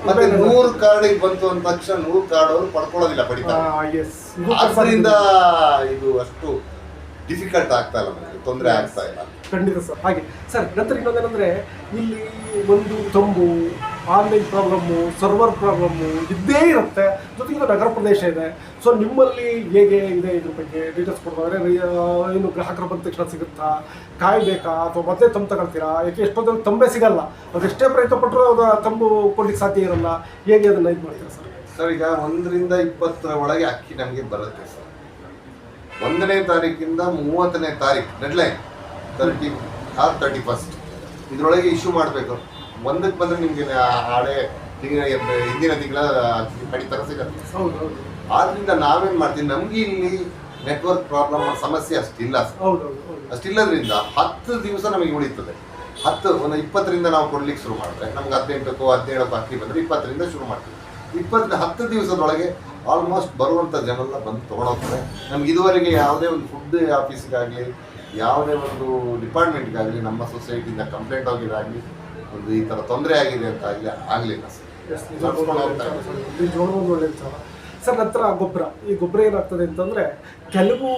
ಮತ್ತೆ 100 ಕಾರ್ಡಿಗೆ ಬಂತು ಅಂದ ತಕ್ಷಣ 100 ಕಾರ್ಡ್ ಅವರು ಪಡ್ಕೊಳ್ಳೋದಿಲ್ಲ, ಪಡಿತಾರೆ. ಆದ್ರಿಂದ ಇದು ಅಷ್ಟು ಡಿಫಿಕಲ್ಟ್ ಆಗ್ತಾ ಇಲ್ಲ, ನಮಗೆ ತೊಂದರೆ ಆಗ್ತಾ ಇಲ್ಲ. ಖಂಡಿತ ಸರ್. ಹಾಗೆ ಸರ್, ನಂತರ ಇನ್ನೊಂದೇನೆಂದರೆ ಇಲ್ಲಿ ಒಂದು ತಂಬು, ಆನ್ಲೈನ್ ಪ್ರಾಬ್ಲಮ್ಮು, ಸರ್ವರ್ ಪ್ರಾಬ್ಲಮ್ಮು ಇದ್ದೇ ಇರುತ್ತೆ. ಜೊತೆಗೆ ನಗರ ಪ್ರದೇಶ ಇದೆ. ಸೊ ನಿಮ್ಮಲ್ಲಿ ಹೇಗೆ ಇದೆ ಇದ್ರ ಬಗ್ಗೆ ಡೀಟೇಲ್ಸ್ ಕೊಡ್ತಾರೆ? ಏನು ಗ್ರಾಹಕರು ಬಂದ ತಕ್ಷಣ ಸಿಗುತ್ತಾ, ಕಾಯಬೇಕಾ, ಅಥವಾ ಮೊದಲೇ ತಂಬು ತಗೊಳ್ತೀರಾ? ಯಾಕೆ ಎಷ್ಟೊಂದು ತಂಬೆ ಸಿಗಲ್ಲ, ಅದೆಷ್ಟೇ ಪ್ರಯತ್ನ ಪಟ್ಟರು ಅದು ತಂಬು ಕೊಡ್ಲಿಕ್ಕೆ ಸಾಧ್ಯ ಇರಲ್ಲ. ಹೇಗೆ ಅದನ್ನು ಇದು ಮಾಡ್ತೀರಾ ಸರ್? ಸರ್, ಈಗ 1 ರಿಂದ 20 ಒಳಗೆ ಅಕ್ಕಿ ನಮಗೆ ಬರುತ್ತೆ ಸರ್. 1ನೇ ತಾರೀಕಿಂದ 30ನೇ ತಾರೀಕು ಡೆಡ್ಲೈನ್, 31st ಇದರೊಳಗೆ ಇಶ್ಯೂ ಮಾಡಬೇಕು. 1ಕ್ಕೆ ಬಂದರೆ ನಿಮಗೆ ಹಳೆ ಹಿಂದಿನ ತಿಂಗಳ ಪಡಿತರ ಸಿಗುತ್ತೆ. ಆದ್ರಿಂದ ನಾವೇನು ಮಾಡ್ತೀವಿ, ನಮಗೆ ಇಲ್ಲಿ ನೆಟ್ವರ್ಕ್ ಪ್ರಾಬ್ಲಮ್ ಸಮಸ್ಯೆ ಅಷ್ಟಿಲ್ಲ ಸರ್. ಅಷ್ಟಿಲ್ಲದ್ರಿಂದ 10 ದಿವಸ ನಮಗೆ ಉಳಿತದೆ. 1 20ರಿಂದ ನಾವು ಕೊಡ್ಲಿಕ್ಕೆ ಶುರು ಮಾಡಿದ್ರೆ ನಮ್ಗೆ 18ಕ್ಕೋ 17ಕ್ಕೋ ಅಕ್ಕಿ ಬಂದರೆ 20ರಿಂದ ಶುರು ಮಾಡ್ತೀವಿ. 10 ದಿವಸದೊಳಗೆ ಆಲ್ಮೋಸ್ಟ್ ಬರುವಂಥ ಜನೆಲ್ಲ ಬಂದು ತೊಗೊಂಡೋಗ್ತಾರೆ. ನಮ್ಗೆ ಇದುವರೆಗೆ ಯಾವುದೇ ಒಂದು ಫುಡ್ ಆಫೀಸ್ಗಾಗಲಿ, ಯಾವುದೇ ಒಂದು ಡಿಪಾರ್ಟ್ಮೆಂಟ್ಗಾಗಲಿ, ನಮ್ಮ ಸೊಸೈಟಿಯಿಂದ ಕಂಪ್ಲೇಂಟ್ ಹೋಗಿದ್ದಾಗಲಿ, ಒಂದು ಈ ಥರ ತೊಂದರೆ ಆಗಿದೆ ಅಂತ ಆಗಲಿಲ್ಲ ಸರ್. ಸರ್, ನಂತರ ಗೊಬ್ಬರ. ಈ ಗೊಬ್ಬರ ಏನಾಗ್ತದೆ ಅಂತಂದರೆ, ಕೆಲವು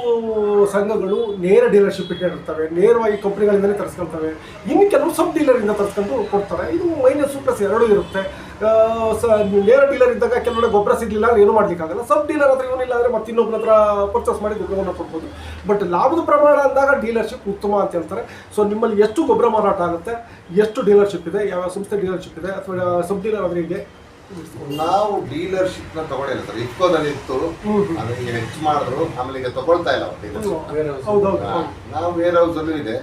ಸಂಘಗಳು ನೇರ ಡೀಲರ್ಶಿಪ್ ಇಟ್ಟಿರ್ತವೆ, ನೇರವಾಗಿ ಕಂಪ್ನಿಗಳಿಂದಲೇ ತರಿಸ್ಕೊಳ್ತವೆ. ಇನ್ನು ಕೆಲವು ಸಬ್ ಡೀಲರಿಂದ ತರಿಸ್ಕೊಂಡು ಕೊಡ್ತಾರೆ. ಇದು -2 ಇರುತ್ತೆ. ನೇರ ಡೀಲರ್ ಇದ್ದಾಗ ಕೆಲವೊಂದು ಗೊಬ್ಬರ ಸಿಗಲಿಲ್ಲ ಅಂದ್ರೆ ಏನೂ ಮಾಡಲಿಕ್ಕಾಗಲ್ಲ. ಸಬ್ ಡೀಲರ್ ಹತ್ರ ಏನಿಲ್ಲ ಅಂದರೆ ಮತ್ತೆ ಇನ್ನೊಬ್ಬರ ಹತ್ರ ಪರ್ಚೇಸ್ ಮಾಡಿ ಗೊಬ್ಬರವನ್ನು ಕೊಡ್ಬೋದು. ಬಟ್ ಲಾಭದ ಪ್ರಮಾಣ ಅಂದಾಗ ಡೀಲರ್ಶಿಪ್ ಉತ್ತಮ ಅಂತ ಹೇಳ್ತಾರೆ. ಸೊ ನಿಮ್ಮಲ್ಲಿ ಎಷ್ಟು ಗೊಬ್ಬರ ಮಾರಾಟ ಆಗುತ್ತೆ, ಎಷ್ಟು ಡೀಲರ್ಶಿಪ್ ಇದೆ, ಯಾವ ಸಂಸ್ಥೆ ಡೀಲರ್ಶಿಪ್ ಇದೆ, ಅಥವಾ ಸಬ್ ಡೀಲರ್ ಆದರೆ ಇದೆ? ನಾವು ಡೀಲರ್ಶಿಪ್ನ ತಗೊಳ್ಳಿಲ್ಲ ಸರ್. ಇಟ್ಕೋದಲ್ಲಿ ಇತ್ತು, ಅದಕ್ಕೆ ಹೆಚ್ಚು ಮಾಡಿದ್ರು, ಆಮೇಲೆ ಈಗ ತಗೊಳ್ತಾ ಇಲ್ಲ. ನಾವು ವೇರ್ ಹೌಸ್ ಅಲ್ಲೂ ಇದೆ.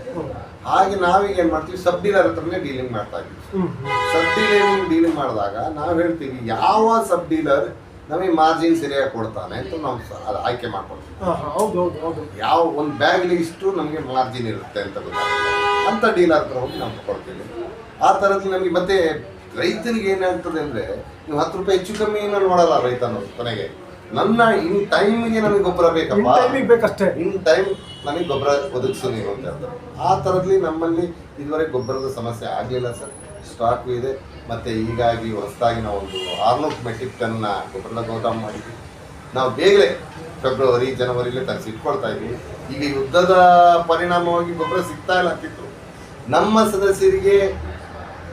ಹಾಗೆ ನಾವೀಗ ಏನು ಮಾಡ್ತೀವಿ, ಸಬ್ ಡೀಲರ್ ಹತ್ರನೇ ಡೀಲಿಂಗ್ ಮಾಡ್ತಾ ಇದ್ದೀವಿ. ಸಬ್ ಡೀಲಿಂಗ್ ಮಾಡಿದಾಗ ನಾವು ಹೇಳ್ತೀವಿ ಯಾವ ಸಬ್ ಡೀಲರ್ ನಮಗೆ ಮಾರ್ಜಿನ್ ಸರಿಯಾಗಿ ಕೊಡ್ತಾನೆ ಅಂತ ನಾವು ಅದು ಆಯ್ಕೆ ಮಾಡ್ಕೊಳ್ತೀವಿ. ಯಾವ ಒಂದು ಬ್ಯಾಗ್ಲಿ ಇಷ್ಟು ನಮಗೆ ಮಾರ್ಜಿನ್ ಇರುತ್ತೆ ಅಂತ ಗೊತ್ತಾಗುತ್ತೆ, ಅಂತ ಡೀಲರ್ ಹತ್ರ ಹೋಗಿ ನಾವು ತಗೊಳ್ತೀವಿ. ಆ ಥರದ್ದು ನಮಗೆ ಮತ್ತೆ ರೈತನಿಗೆ ಏನಾಗ್ತದೆ ಅಂದರೆ, ನೀವು 10 ರೂಪಾಯಿ ಹೆಚ್ಚು ಕಮ್ಮಿ ನೋಡಲ್ಲ ರೈತನು. ಕೊನೆಗೆ ನನ್ನ ಇನ್ ಟೈಮಿಗೆ ನನಗೆ ಗೊಬ್ಬರ ಬೇಕಪ್ಪ, ಇನ್ ಟೈಮ್ ನನಗೆ ಗೊಬ್ಬರ ಒದಗಿಸು ನೀವು ಅಂತ ಹೇಳ್ತಾರೆ. ಆ ಥರದಲ್ಲಿ ನಮ್ಮಲ್ಲಿ ಇದುವರೆಗೆ ಗೊಬ್ಬರದ ಸಮಸ್ಯೆ ಆಗಲಿಲ್ಲ ಸರ್. ಸ್ಟಾಕು ಇದೆ. ಮತ್ತು ಹೀಗಾಗಿ ಹೊಸದಾಗಿ ನಾವು ಒಂದು 600 ಮೆಟ್ರಿಕ್ ಟನ್ನ ಗೊಬ್ಬರದ ಗೋದಾಮು ಮಾಡಿದ್ವಿ. ನಾವು ಬೇಗನೆ ಫೆಬ್ರವರಿ ಜನವರಿಲೇ ತರಿಸಿ ಇಟ್ಕೊಳ್ತಾ ಇದ್ವಿ. ಈಗ ಯುದ್ಧದ ಪರಿಣಾಮವಾಗಿ ಗೊಬ್ಬರ ಸಿಗ್ತಾ ಇಲ್ಲ ಅಂತಿತ್ತು. ನಮ್ಮ ಸದಸ್ಯರಿಗೆ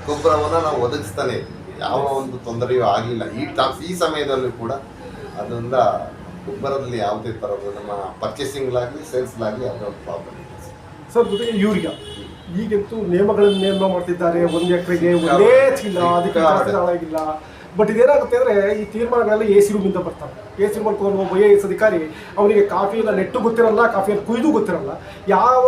ಗೊಬ್ಬರವನ್ನು ನಾವು ಒದಗಿಸ್ತಾನೆ ಇದ್ವಿ. ಯಾವ ಒಂದು ತೊಂದರೆಯೂ ಆಗಲಿಲ್ಲ ಈ ಸಮಯದಲ್ಲೂ ಕೂಡ. ಅದರಿಂದ ಗೊಬ್ಬರದಲ್ಲಿ ಯಾವುದೇ ಥರದ ನಮ್ಮ ಪರ್ಚೇಸಿಂಗ್ಲಾಗಲಿ ಸೇಲ್ಸ್ಲಾಗಲಿ ಯಾವುದೇ ಒಂದು ಪ್ರಾಬ್ಲಮ್ ಇಲ್ಲ ಸರ್. ಜೊತೆಗೆ ಯೂರಿಯಾ ಈಗಂತೂ ನಿಯಮಗಳನ್ನು ನೇಮ ಮಾಡ್ತಿದ್ದಾರೆ. 1 ಎಕರೆಗೆ ಒಂದೇ ಚೀಲ, ಅದಕ್ಕೆ ಆಗಿಲ್ಲ. ಬಟ್ ಇದೇನಾಗುತ್ತೆ ಅಂದರೆ, ಈ ತೀರ್ಮಾನಗಳಲ್ಲಿ AC ರೂಮಿಂದ ಬರ್ತಾರೆ. AC ರೂಮ್ ಮಾಡ್ಕೊಂಡು ಒಬ್ಬ IAS ಅಧಿಕಾರಿ, ಅವನಿಗೆ ಕಾಫಿನ ನೆಟ್ಟು ಗೊತ್ತಿರಲ್ಲ, ಕಾಫಿಯನ್ನು ಕುಯ್ದು ಗೊತ್ತಿರಲ್ಲ, ಯಾವ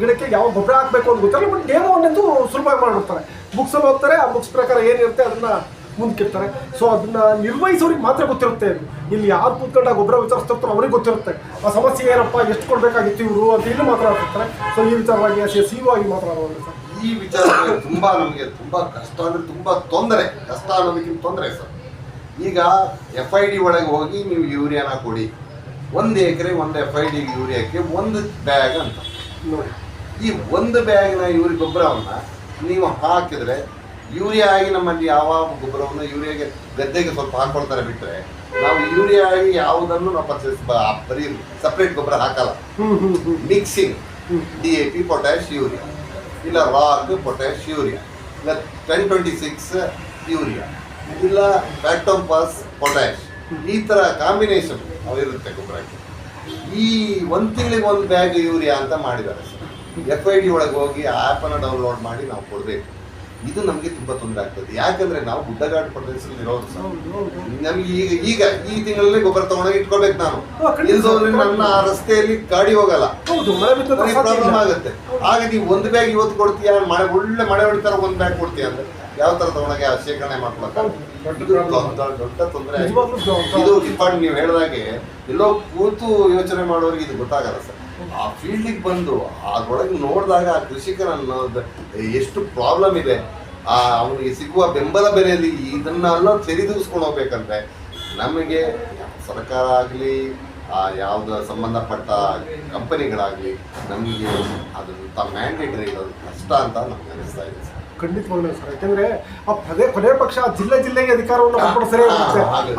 ಗಿಡಕ್ಕೆ ಯಾವ ಗೊಬ್ಬರ ಹಾಕಬೇಕು ಅಂತ ಗೊತ್ತಿರಲ್ಲ. ಬಟ್ ನೇಮವನ್ನೆಂದು ಸುಲಭವಾಗಿ ಮಾಡಿರ್ತಾರೆ. ಬುಕ್ಸಲ್ಲಿ ಹೋಗ್ತಾರೆ, ಆ ಬುಕ್ಸ್ ಪ್ರಕಾರ ಏನಿರುತ್ತೆ ಅದನ್ನು ಮುಂದಕ್ಕಿರ್ತಾರೆ. ಸೊ ಅದನ್ನು ನಿರ್ವಹಿಸೋರಿಗೆ ಮಾತ್ರ ಗೊತ್ತಿರುತ್ತೆ. ಇಲ್ಲಿ ಯಾರು ಕೂತ್ಕೊಂಡು ಆ ಗೊಬ್ಬರ ವಿಚಾರಿಸ್ತಿರ್ತಾರೋ ಅವ್ರಿಗೆ ಗೊತ್ತಿರುತ್ತೆ ಆ ಸಮಸ್ಯೆ ಏನಪ್ಪ, ಎಷ್ಟು ಕೊಡಬೇಕಾಗಿತ್ತು ಇವರು ಅಂತ ಇಲ್ಲಿ ಮಾತಾಡ್ತಿರ್ತಾರೆ. ಸೊ ಈ ವಿಚಾರವಾಗಿ CO ಆಗಿ ಮಾತಾಡೋದು ಸರ್. ಈ ವಿಚಾರ ನಮಗೆ ತುಂಬ ಕಷ್ಟ ಅಂದರೆ ತುಂಬ ತೊಂದರೆ. ಕಷ್ಟ ಅನ್ನೋದಕ್ಕಿಂತ ತೊಂದರೆ ಸರ್. ಈಗ FID ಒಳಗೆ ಹೋಗಿ ನೀವು ಯೂರಿಯಾನ ಕೊಡಿ. 1 ಎಕರೆ 1 FID ಯೂರಿಯಾಕ್ಕೆ 1 ಬ್ಯಾಗ್ ಅಂತ ನೋಡಿ. ಈ 1 ಬ್ಯಾಗ್ನ ಗೊಬ್ಬರವನ್ನು ನೀವು ಹಾಕಿದರೆ, ಯೂರಿಯಾ ಆಗಿ ನಮ್ಮಲ್ಲಿ ಯಾವ ಗೊಬ್ಬರವನ್ನು ಯೂರಿಯಾಗೆ ಗದ್ದೆಗೆ ಸ್ವಲ್ಪ ಹಾಕೊಳ್ತಾರೆ ಬಿಟ್ಟರೆ, ನಾವು ಯೂರಿಯಾ ಆಗಿ ಯಾವುದನ್ನು ನಾವು ಬರೀ ಸಪ್ರೇಟ್ ಗೊಬ್ಬರ ಹಾಕಲ್ಲ. ಮಿಕ್ಸಿಂಗ್ DAP, ಪೊಟ್ಯಾಶ್, ಯೂರಿಯಾ, ಇಲ್ಲ ರಾಕ್, ಪೊಟ್ಯಾಶ್, ಯೂರಿಯಾ, ಇಲ್ಲ 1026 ಯೂರಿಯಾ, ಇಲ್ಲ ಫ್ಯಾಕ್ಟೋಂಪಾಸ್, ಪೊಟ್ಯಾಶ್, ಈ ಥರ ಕಾಂಬಿನೇಷನ್ ಅವಿರುತ್ತೆ ಗೊಬ್ಬರಕ್ಕೆ. ಈ 1 ತಿಂಗಳಿಗೆ 1 ಬ್ಯಾಗ್ ಯೂರಿಯಾ ಅಂತ ಮಾಡಿದ್ದಾರೆ ಸರ್. FID ಒಳಗೆ ಹೋಗಿ ಆ್ಯಪನ್ನು ಡೌನ್ಲೋಡ್ ಮಾಡಿ ನಾವು ಕೊಡಬೇಕು. ಇದು ನಮಗೆ ತುಂಬ ತೊಂದರೆ ಆಗ್ತದೆ. ಯಾಕಂದರೆ ನಾವು ಗುಡ್ಡಗಾಡು ಪ್ರದೇಶದಲ್ಲಿ ಇರೋದು ಸರ್. ನಮಗೆ ಈಗ ಈ ತಿಂಗಳಲ್ಲೇ ಗೊಬ್ಬರ ತೊಗೊಂಡೋಗಿ ಇಟ್ಕೋಬೇಕು. ನಾನು ಇಲ್ದೋದ್ರೆ ನನ್ನ ಆ ರಸ್ತೆಯಲ್ಲಿ ಗಾಡಿ ಹೋಗಲ್ಲ, ಪ್ರಾಬ್ಲಮ್ ಆಗುತ್ತೆ. ಆಗ ನೀವು 1 ಬ್ಯಾಗ್ ಇವತ್ತು ಕೊಡ್ತೀಯಾ, ಒಳ್ಳೆ ಮಳೆ ಹೊಡಿತಾರ 1 ಬ್ಯಾಗ್ ಕೊಡ್ತೀಯ ಅಂದರೆ ಯಾವ ಥರ ತೊಗೊಂಡಾಗ ಶೇಖರಣೆ ಮಾಡ್ಕೊಳಕ್ಕೆ ದೊಡ್ಡ ತೊಂದರೆ. ಇದು ಡಿಪಾರ್ಟ್ಮೆಂಟ್ ನೀವು ಹೇಳಿದಾಗೆ ಎಲ್ಲೋ ಕೂತು ಯೋಚನೆ ಮಾಡೋರಿಗೆ ಇದು ಗೊತ್ತಾಗಲ್ಲ ಸರ್. ಆ ಫೀಲ್ಡಿಗೆ ಬಂದು ಅದರೊಳಗೆ ನೋಡಿದಾಗ ಆ ಕೃಷಿಕನ ಎಷ್ಟು ಪ್ರಾಬ್ಲಮ್ ಇದೆ, ಅವನಿಗೆ ಸಿಗುವ ಬೆಂಬಲ ಬೆಲೆಯಲ್ಲಿ ಇದನ್ನೆಲ್ಲ ಸರಿದೂಗಿಸ್ಕೊಂಡು ಹೋಗ್ಬೇಕಂದ್ರೆ ನಮಗೆ ಸರ್ಕಾರ ಆಗಲಿ, ಯಾವುದೋ ಸಂಬಂಧಪಟ್ಟ ಕಂಪನಿಗಳಾಗಲಿ, ನಮಗೆ ಅದು ಮ್ಯಾಂಡೇಟರಿ ಇರೋದು ಕಷ್ಟ ಅಂತ ನಮ್ಗೆ ಅನಿಸ್ತಾ ಇದೆ ಸರ್. ಖಂಡಿತವಾಗ್ಲೂ ಸರ್. ಯಾಕಂದ್ರೆ ಆ ಕೊನೆ ಪಕ್ಷ ಜಿಲ್ಲೆಗೆ ಅಧಿಕಾರವನ್ನು ಕೊಟ್ಬಿಡ್ತಾರೆ.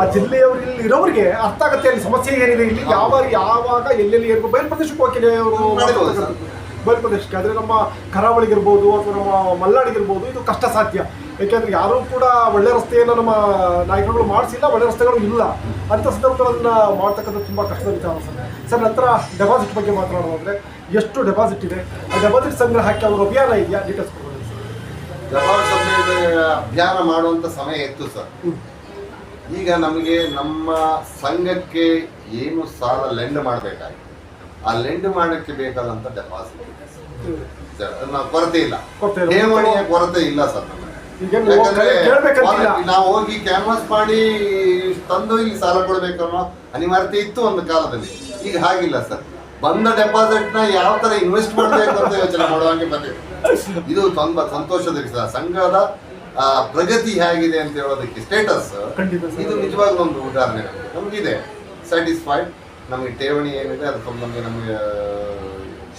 ಆ ಜಿಲ್ಲೆಯವರು ಇಲ್ಲಿ ಇರೋರಿಗೆ ಅರ್ಥ ಆಗುತ್ತೆ ಅಲ್ಲಿ ಸಮಸ್ಯೆ ಏನಿದೆ, ಇಲ್ಲಿ ಯಾವಾಗ ಎಲ್ಲೆಲ್ಲಿ ಇರ್ಬೋದು. ಬಯಲು ಪ್ರದೇಶಕ್ಕೆ ಹೋಗಿ ಅವರು ಬಯಲು ಪ್ರದೇಶಕ್ಕೆ, ಆದರೆ ನಮ್ಮ ಕರಾವಳಿಗಿರ್ಬೋದು ಅಥವಾ ನಮ್ಮ ಮಲೆನಾಡಿಗಿರ್ಬೋದು ಇದು ಕಷ್ಟ ಸಾಧ್ಯ. ಯಾಕೆಂದರೆ ಯಾರೂ ಕೂಡ ಒಳ್ಳೆ ರಸ್ತೆಯನ್ನು ನಮ್ಮ ನಾಯಕರುಗಳು ಮಾಡಿಸಿಲ್ಲ, ಒಳ್ಳೆ ರಸ್ತೆಗಳು ಇಲ್ಲ. ಅಂಥ ಸಂದರ್ಭಗಳನ್ನು ಮಾಡ್ತಕ್ಕಂಥ ತುಂಬ ಕಷ್ಟದ ವಿಚಾರ ಸರ್. ನಂತರ ಡೆಪಾಸಿಟ್ ಬಗ್ಗೆ ಮಾತನಾಡೋದಾದರೆ ಎಷ್ಟು ಡೆಪಾಸಿಟ್ ಇದೆ, ಆ ಡೆಪಾಸಿಟ್ ಸಂಗ್ರಹಕ್ಕೆ ಅವರು ಅಭಿಯಾನ ಇದೆಯಾ, ಡೀಟೇಲ್ಸ್ ಕೊಡ್ಬೋದು ಸರ್. ಡೆಪಾಸಿಟ್ ಅಭಿಯಾನ ಮಾಡುವಂಥ ಸಮಯ ಇತ್ತು ಸರ್. ಈಗ ನಮಗೆ ನಮ್ಮ ಸಂಘಕ್ಕೆ ಏನು ಸಾಲ ಲೆಂಡ್ ಮಾಡಬೇಕಾಗಿದೆ, ಆ ಲೆಂಡ್ ಮಾಡೋಕ್ಕೆ ಬೇಕಾದಂಥ ಡೆಪಾಸಿಟ್ ಕೊರತೆ ಇಲ್ಲ, ಠೇವಣಿಯ ಕೊರತೆ ಇಲ್ಲ ಸರ್ ನಮಗೆ. ಯಾಕಂದ್ರೆ ನಾವು ಹೋಗಿ ಕ್ಯಾನ್ವಾಸ್ ಮಾಡಿ ತಂದು ಇಲ್ಲಿ ಸಾಲ ಕೊಡಬೇಕನ್ನೋ ಅನಿವಾರ್ಯತೆ ಇತ್ತು ಒಂದು ಕಾಲದಲ್ಲಿ. ಈಗ ಹಾಗಿಲ್ಲ ಸರ್. ಬಂದ ಡೆಪಾಸಿಟ್ ನ ಯಾವ ತರ ಇನ್ವೆಸ್ಟ್ ಮಾಡಬೇಕು ಅಂತ ಯೋಚನೆ ಮಾಡುವಂಗೆ ಬಂದಿದೆ. ಇದು ತುಂಬಾ ಸಂತೋಷದ ವಿಷಯ. ಸಂಘದ ಪ್ರಗತಿ ಹೇಗಿದೆ ಅಂತ ಹೇಳೋದಕ್ಕೆ ಸ್ಟೇಟಸ್ ಇದು ನಿಜವಾಗ್ಲೂ ಒಂದು ಉದಾಹರಣೆ ನಮಗಿದೆ. ಸ್ಯಾಟಿಸ್ಫೈಡ್. ನಮಗೆ ಠೇವಣಿ ಏನಿದೆ ಅದು ನಮಗೆ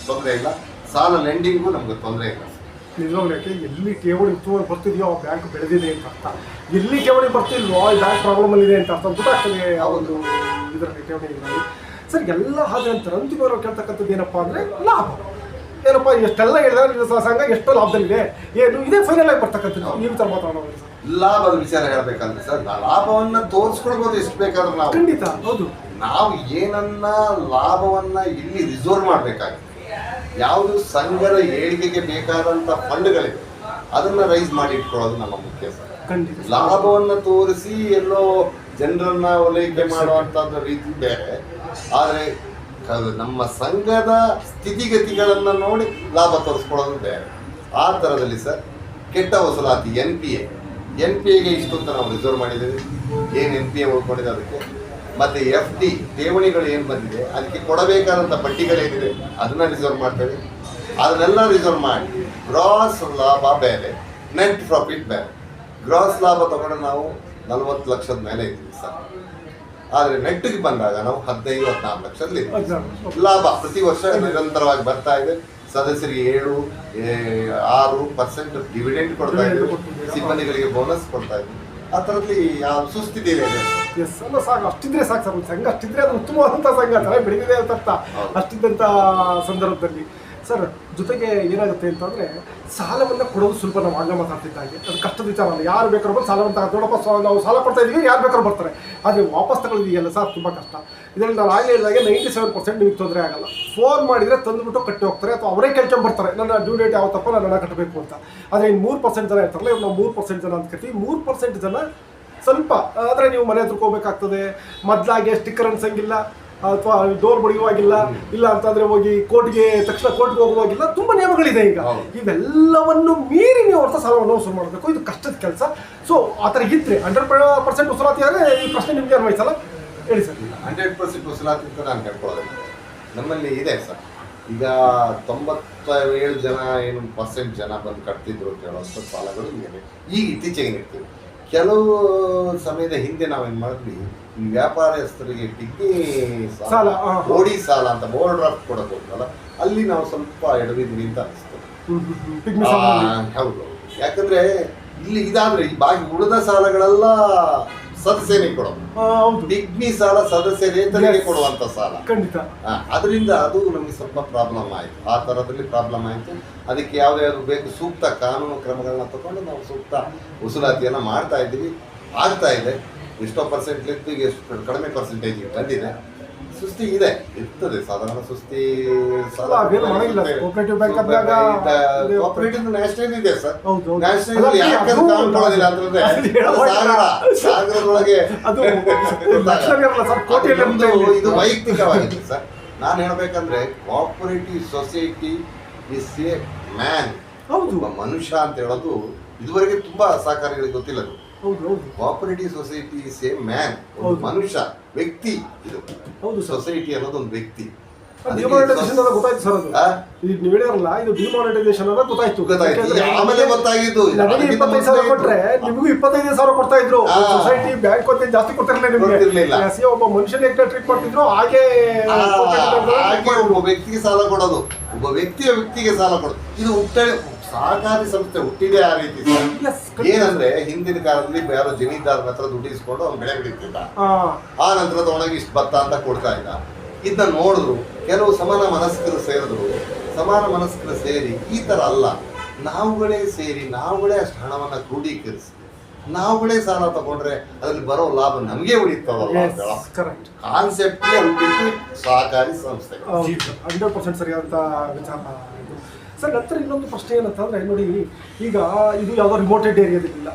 ತೊಂದರೆ ಇಲ್ಲ, ಸಾಲ ಲೆಂಡಿಂಗು ನಮ್ಗೆ ತೊಂದರೆ ಇಲ್ಲ. ನಿಜವಾಗ್ಲೂ ಯಾಕೆ ಎಲ್ಲಿ ಠೇವಣಿ ಉತ್ತಮವಾಗಿ ಬರ್ತಿದೆಯೋ ಆ ಬ್ಯಾಂಕ್ ಬೆಳೆದಿದೆ ಅಂತ ಅರ್ಥ. ಎಲ್ಲಿ ಠೇವಣಿ ಬರ್ತಿಲ್ವೋ ಈ ಬ್ಯಾಂಕ್ ಪ್ರಾಬ್ಲಮ್ ಇದೆ ಅಂತ ಅರ್ಥ ಗೊತ್ತಾಗ್ತದೆ ಆ ಒಂದು ಇದರಲ್ಲಿ ಠೇವಣಿ ಇದರಲ್ಲಿ ಸರ್. ಎಲ್ಲ ಹಾಗೆ ಅಂತಾರೆ. ಅಂತಿಮವಾಗಿ ಕೇಳ್ತಕ್ಕಂಥದ್ದು ಏನಪ್ಪ ಅಂದರೆ ಲಾಭ. ಏನಪ್ಪ ಎಷ್ಟೆಲ್ಲ ಹೇಳಿದ್ರೆ ಸಂಘ ಎಷ್ಟು ಲಾಭದಲ್ಲಿದೆ ಏನು ಇದೇ ಫೈನಲ್ ಆಗಿ ಬರ್ತಕ್ಕಂಥದ್ದು. ನೀವು ಥರ ಮಾತಾಡೋದು ಸರ್. ಲಾಭದ ವಿಚಾರ ಹೇಳ್ಬೇಕಂದ್ರೆ ಸರ್, ಲಾಭವನ್ನ ತೋರಿಸ್ಕೊಳ್ಬೋದು ಎಷ್ಟು ಬೇಕಾದ್ರೂ ನಾವು. ಖಂಡಿತ ಹೌದು. ನಾವು ಏನನ್ನ ಲಾಭವನ್ನ ಇಲ್ಲಿ ರಿಸರ್ವ್ ಮಾಡಬೇಕಾಗಿದೆ. ಯಾವುದು ಸಂಘದ ಏಳಿಗೆಗೆ ಬೇಕಾದಂತ ಫಂಡ್ಗಳಿವೆ ಅದನ್ನ ರೈಸ್ ಮಾಡಿ ಇಟ್ಕೊಳ್ಳೋದು ನಮ್ಮ ಮುಖ್ಯ ಸರ್. ಲಾಭವನ್ನ ತೋರಿಸಿ ಎಲ್ಲೋ ಜನರನ್ನ ಓಲೈಕೆ ಮಾಡುವಂತದ್ದು ರೀತಿ ಬೇರೆ, ಆದರೆ ನಮ್ಮ ಸಂಘದ ಸ್ಥಿತಿಗತಿಗಳನ್ನ ನೋಡಿ ಲಾಭ ತೋರಿಸ್ಕೊಳ್ಳೋದು ಬೇರೆ. ಆ ಥರದಲ್ಲಿ ಸರ್ ಕೆಟ್ಟ ವಸೂಲಾತಿ NPA ಇಷ್ಟು ಅಂತ ನಾವು ರಿಸರ್ವ್ ಮಾಡಿದ್ದೀವಿ. ಏನು NPA ಉಳ್ಕೊಂಡಿದೆ ಅದಕ್ಕೆ, ಮತ್ತೆ FD ಠೇವಣಿಗಳು ಏನು ಬಂದಿದೆ ಅದಕ್ಕೆ ಕೊಡಬೇಕಾದಂಥ ಬಡ್ಡಿಗಳೇನಿದೆ ಅದನ್ನ ರಿಸರ್ವ್ ಮಾಡ್ತೇವೆ. ಅದನ್ನೆಲ್ಲ ರಿಸರ್ವ್ ಮಾಡಿ ಗ್ರಾಸ್ ಲಾಭ ಬೇರೆ, ನೆಟ್ ಪ್ರಾಫಿಟ್ ಬೇರೆ. ಗ್ರಾಸ್ ಲಾಭ ತಗೊಂಡು ನಾವು 40 ಲಕ್ಷದ ಮೇಲೆ ಇದ್ದೀವಿ ಸರ್. ಆದರೆ ನೆಟ್ಟಿಗೆ ಬಂದಾಗ ನಾವು 15-14 ಲಕ್ಷದಲ್ಲಿ ಲಾಭ ಪ್ರತಿ ವರ್ಷ ನಿರಂತರವಾಗಿ ಬರ್ತಾ ಇದೆ. ಸದಸ್ಯರಿಗೆ 7-6% ಡಿವಿಡೆಂಡ್ ಕೊಡ್ತಾ ಇದ್ದೀವಿ, ಸಿಬ್ಬಂದಿಗಳಿಗೆ ಬೋನಸ್ ಕೊಡ್ತಾ ಇದ್ದೀವಿ. ಆ ಥರದಲ್ಲಿ ಯಾವ ಸುಸ್ಥಿತಿ ಇದೆ. ಎಸ್ ಅಲ್ಲ ಸಾಕು, ಅಷ್ಟಿದ್ರೆ ಸಾಕು ಸರ್. ಸಂಘ ಅಷ್ಟಿದ್ರೆ ಅದು ಉತ್ತಮವಾದಂಥ ಸಂಘ ತರ ಬೆಳೆದಿದೆ ಅಂತ ಅರ್ಥ. ಅಷ್ಟಿದ್ದಂಥ ಸಂದರ್ಭದಲ್ಲಿ ಸರ್ ಜೊತೆಗೆ ಏನಾಗುತ್ತೆ ಅಂತಂದರೆ ಸಾಲವನ್ನು ಕೊಡೋದು ಸುಲಭ. ನಾವು ಆಗ ಮಾತಾಡ್ತಿದ್ದಾಗೆ ಅದು ಕಷ್ಟದ ವಿಚಾರ ಅಲ್ಲ. ಯಾರು ಬೇಕಾದ್ರೂ ಬಂದು ಸಾಲವನ್ನು ತಗೋಪ್ಪ ನಾವು ಸಾಲ ಕೊಡ್ತಾ ಇದ್ದೀವಿ, ಯಾರು ಬೇಕಾದ್ರೂ ಬರ್ತಾರೆ. ಆದರೆ ವಾಪಸ್ ತಗೊಳ್ಳಿದೆಯಲ್ಲ ಸರ್ ತುಂಬ ಕಷ್ಟ. ಇದರಲ್ಲಿ ನಾವು ಆಗಲೇ ಹೇಳಿದಾಗೆ 97% ನಿಮಗೆ ತೊಂದರೆ ಆಗಲ್ಲ. ಫೋನ್ ಮಾಡಿದರೆ ತಂದುಬಿಟ್ಟು ಕಟ್ಟಿ ಹೋಗ್ತಾರೆ ಅಥವಾ ಅವರೇ ಕೇಳ್ಕೊಂಬರ್ತಾರೆ ನನ್ನ ಡ್ಯೂ ಡೇಟ್ ಯಾವತ್ತಪ್ಪ ನಾನು ಹಣ ಕಟ್ಟಬೇಕು ಅಂತ. ಆದರೆ ಇನ್ನು 3% ಜನ ಇರ್ತಾರಲ್ಲ, ಇವ್ರು ನಾವು 3% ಜನ ಅಂತ ಕರಿತೀವಿ. 3% ಜನ ಸ್ವಲ್ಪ ಆದರೆ ನೀವು ಮನೆ ಹತ್ರಕ್ಕೆ ಹೋಗ್ಬೇಕಾಗ್ತದೆ. ಮೊದಲಾಗೆ ಸ್ಟಿಕ್ಕರ್ ಅನ್ಸಂಗಿಲ್ಲ ಅಥವಾ ಡೋರ್ ಬಡಿಯುವಾಗಿಲ್ಲ, ಇಲ್ಲ ಅಂತಂದರೆ ಹೋಗಿ ಕೋರ್ಟ್ಗೆ ಹೋಗುವಾಗಿಲ್ಲ. ತುಂಬ ನಿಯಮಗಳಿದೆ ಈಗ. ಇವೆಲ್ಲವನ್ನು ಮೀರಿ ನೀವು ಅರ್ಥ ಸಾಲವನ್ನು ವಸೂಲು ಮಾಡಬೇಕು. ಇದು ಕಷ್ಟದ ಕೆಲಸ. ಸೊ ಆ ಥರ ಇದ್ದರೆ 100% ವಸೂಲಾತಿ ಆದರೆ ಈ ಪ್ರಶ್ನೆ ನಿಮಗೆ ಅನ್ವಯಿಸಲ್ಲ. ಹೇಳಿ ಸರ್. 100% ವಸೂಲಾತಿ ಅಂತ ನಾನು ಹೇಳ್ಕೊಳ್ಳೋದು ನಮ್ಮಲ್ಲಿ ಇದೆ ಸರ್. ಈಗ 97 ಜನ ಏನು % ಜನ ಬಂದು ಕಟ್ತಿದ್ರು ಅಂತ ಹೇಳೋಂಥ ಸಾಲಗಳು ಇವೆ. ಈಗ ಇತ್ತೀಚೆಗೆ ಇರ್ತೀವಿ. ಕೆಲವು ಸಮಯದ ಹಿಂದೆ ನಾವೇನು ಮಾಡಿದ್ವಿ, ವ್ಯಾಪಾರಸ್ಥರಿಗೆ ಪಿಗ್ನಿ ಸಾಲ, ಓಡಿ ಸಾಲ ಅಂತ ಓವರ್ ಡ್ರಾಫ್ಟ್ ಕೊಡೋದು ಹೋಗ್ತಲ್ಲ, ಅಲ್ಲಿ ನಾವು ಸ್ವಲ್ಪ ಎಡವಿದ್ವಿ ಅಂತ ಅನಿಸ್ತು. ಹೌದು. ಯಾಕಂದ್ರೆ ಇಲ್ಲಿ ಇದಾದ್ರೆ ಈ ಬಾಕಿ ಉಳಿದ ಸಾಲಗಳೆಲ್ಲ ಸದಸ್ಯರಿಗೆ ಕೊಡೋದು, ಪಿಗ್ನಿ ಸಾಲ ಸದಸ್ಯರೇತರಿಗೆ ಕೊಡುವಂತ ಸಾಲ. ಅದರಿಂದ ಅದು ನಮಗೆ ಸ್ವಲ್ಪ ಪ್ರಾಬ್ಲಮ್ ಆಯಿತು. ಆ ಥರದಲ್ಲಿ ಪ್ರಾಬ್ಲಮ್ ಆಯಿತು. ಅದಕ್ಕೆ ಯಾವುದ್ಯಾವುದು ಬೇಕು ಸೂಕ್ತ ಕಾನೂನು ಕ್ರಮಗಳನ್ನ ತಗೊಂಡು ನಾವು ಸೂಕ್ತ ವಸೂಲಾತಿಯನ್ನು ಮಾಡ್ತಾ ಇದ್ದೀವಿ. ಆಗ್ತಾ ಇದೆ. ಎಷ್ಟೋ ಪರ್ಸೆಂಟ್ಲಿತ್ತು, ಈಗ ಎಷ್ಟು ಕಡಿಮೆ ಪರ್ಸೆಂಟೇಜ್ ಬಂದಿದೆ. ಸುಸ್ತಿ ಇದೆ, ಇರ್ತದೆ ಸಾಧಾರಣ ಸುಸ್ತಿ. ಕೋಆಪರೇಟಿವ್ ನ್ಯಾಷನಲ್ ಇದೆ ಸರ್. ನ್ಯಾಷನಲ್ ಯಾಕೆ ಕಾಣ್ಕೊಳ್ಳೋದಿಲ್ಲ ಅಂತಂದ್ರೆ ಸಾಗರದೊಳಗೆ ಇದು ವೈಯಕ್ತಿಕವಾಗಿದೆ ಸರ್. ನಾನು ಹೇಳ್ಬೇಕಂದ್ರೆ cooperative society is A man. ಒಬ್ಬ ಮನುಷ್ಯ ಅಂತ ಹೇಳೋದು ಇದುವರೆಗೆ ತುಂಬಾ ಸಹಕಾರಿಗಳಿಗೆ ಗೊತ್ತಿಲ್ಲ. Cooperative society is A man, ಒಂದು ಮನುಷ್ಯ, ವ್ಯಕ್ತಿ. ಇದು ಸೊಸೈಟಿ ಅನ್ನೋದು ಒಂದು ವ್ಯಕ್ತಿ. ಡಿಮಾನಿಟೈಸೇಷನ್ ಗೊತ್ತಾಯ್ತು ಸರ್. ಅದು ಈಗ ನೀವು ಹೇಳಿರಲ್ಲ, ಇದು ಡಿಮಾನಿಟೈಸೇಷನ್ ಅನ್ನೋದು ಗೊತ್ತಾಯ್ತು. ಆಮೇಲೆ ಗೊತ್ತಾಗಿದ್ದು ನನಗೆ 25,000 ಕೊಟ್ರೆ ನಿಮಗೂ 25,000 ಕೊಡ್ತಾ ಇದ್ರು. ಸೊಸೈಟಿ ಬ್ಯಾಂಕ್ ಅಂತ ಜಾಸ್ತಿ ಕೊಡ್ತಿರ್ಲಿಲ್ಲ ನಿಮಗೆ. ಒಬ್ಬ ಮನುಷ್ಯನ ಟ್ರೀಟ್ ಮಾಡ್ತಿದ್ರು. ಹಾಗೆ ಒಬ್ಬ ವ್ಯಕ್ತಿಗೆ ಸಾಲ ಕೊಡೋದು, ಒಬ್ಬ ವ್ಯಕ್ತಿಗೆ ಸಾಲ ಕೊಡೋದು, ಇದು ಸಹಕಾರಿ ಸಂಸ್ಥೆ ಹುಟ್ಟಿದೆ ಆ ರೀತಿ ಸರ್. Yes, ಏನಂದ್ರೆ ಹಿಂದಿನ ಕಾಲದಲ್ಲಿ ಯಾರೋ ಜಮೀನ್ದಾರನ ಹತ್ರ ದುಡ್ಡು ಇಸ್ಕೊಂಡು ಅವ್ನು ಬೆಳೆ ಬೆಳೀತಿದ್ದ, ಆ ನಂತರ ತಗೊಂಡಾಗ ಇಷ್ಟು ಭತ್ತ ಅಂತ ಕೊಡ್ತಾ ಇದ್ದ. ಇದನ್ನ ನೋಡಿದ್ರು ಕೆಲವು ಸಮಾನ ಮನಸ್ಕರು ಸೇರಿದ್ರು, ಸಮಾನ ಮನಸ್ಕರು ಸೇರಿ ಈ ತರ ಅಲ್ಲ, ನಾವುಗಳೇ ಸೇರಿ ನಾವುಗಳೇ ಅಷ್ಟು ಹಣವನ್ನ ಕ್ರೋಢೀಕರಿಸಿ ನಾವುಗಳೇ ಸಾಲ ತಗೊಂಡ್ರೆ ಅದ್ರಲ್ಲಿ ಬರೋ ಲಾಭ ನಮಗೆ ಉಳಿತವಲ್ಲ ಕಾನ್ಸೆಪ್ಟ್ ಹುಟ್ಟಿದ್ದು ಸಹಕಾರಿ ಸಂಸ್ಥೆ. 100% ಸರಿಯಾದಂತ ವಿಚಾರ ಇದು ಸರ್. ನಂತರ ಇನ್ನೊಂದು ಪ್ರಶ್ನೆ ಏನಂತಂದ್ರೆ ನೋಡಿ, ಈಗ ಇದು ಯಾವುದೋ ರಿಮೋಟೆಡ್ ಏರಿಯಾದಿಲ್ಲ,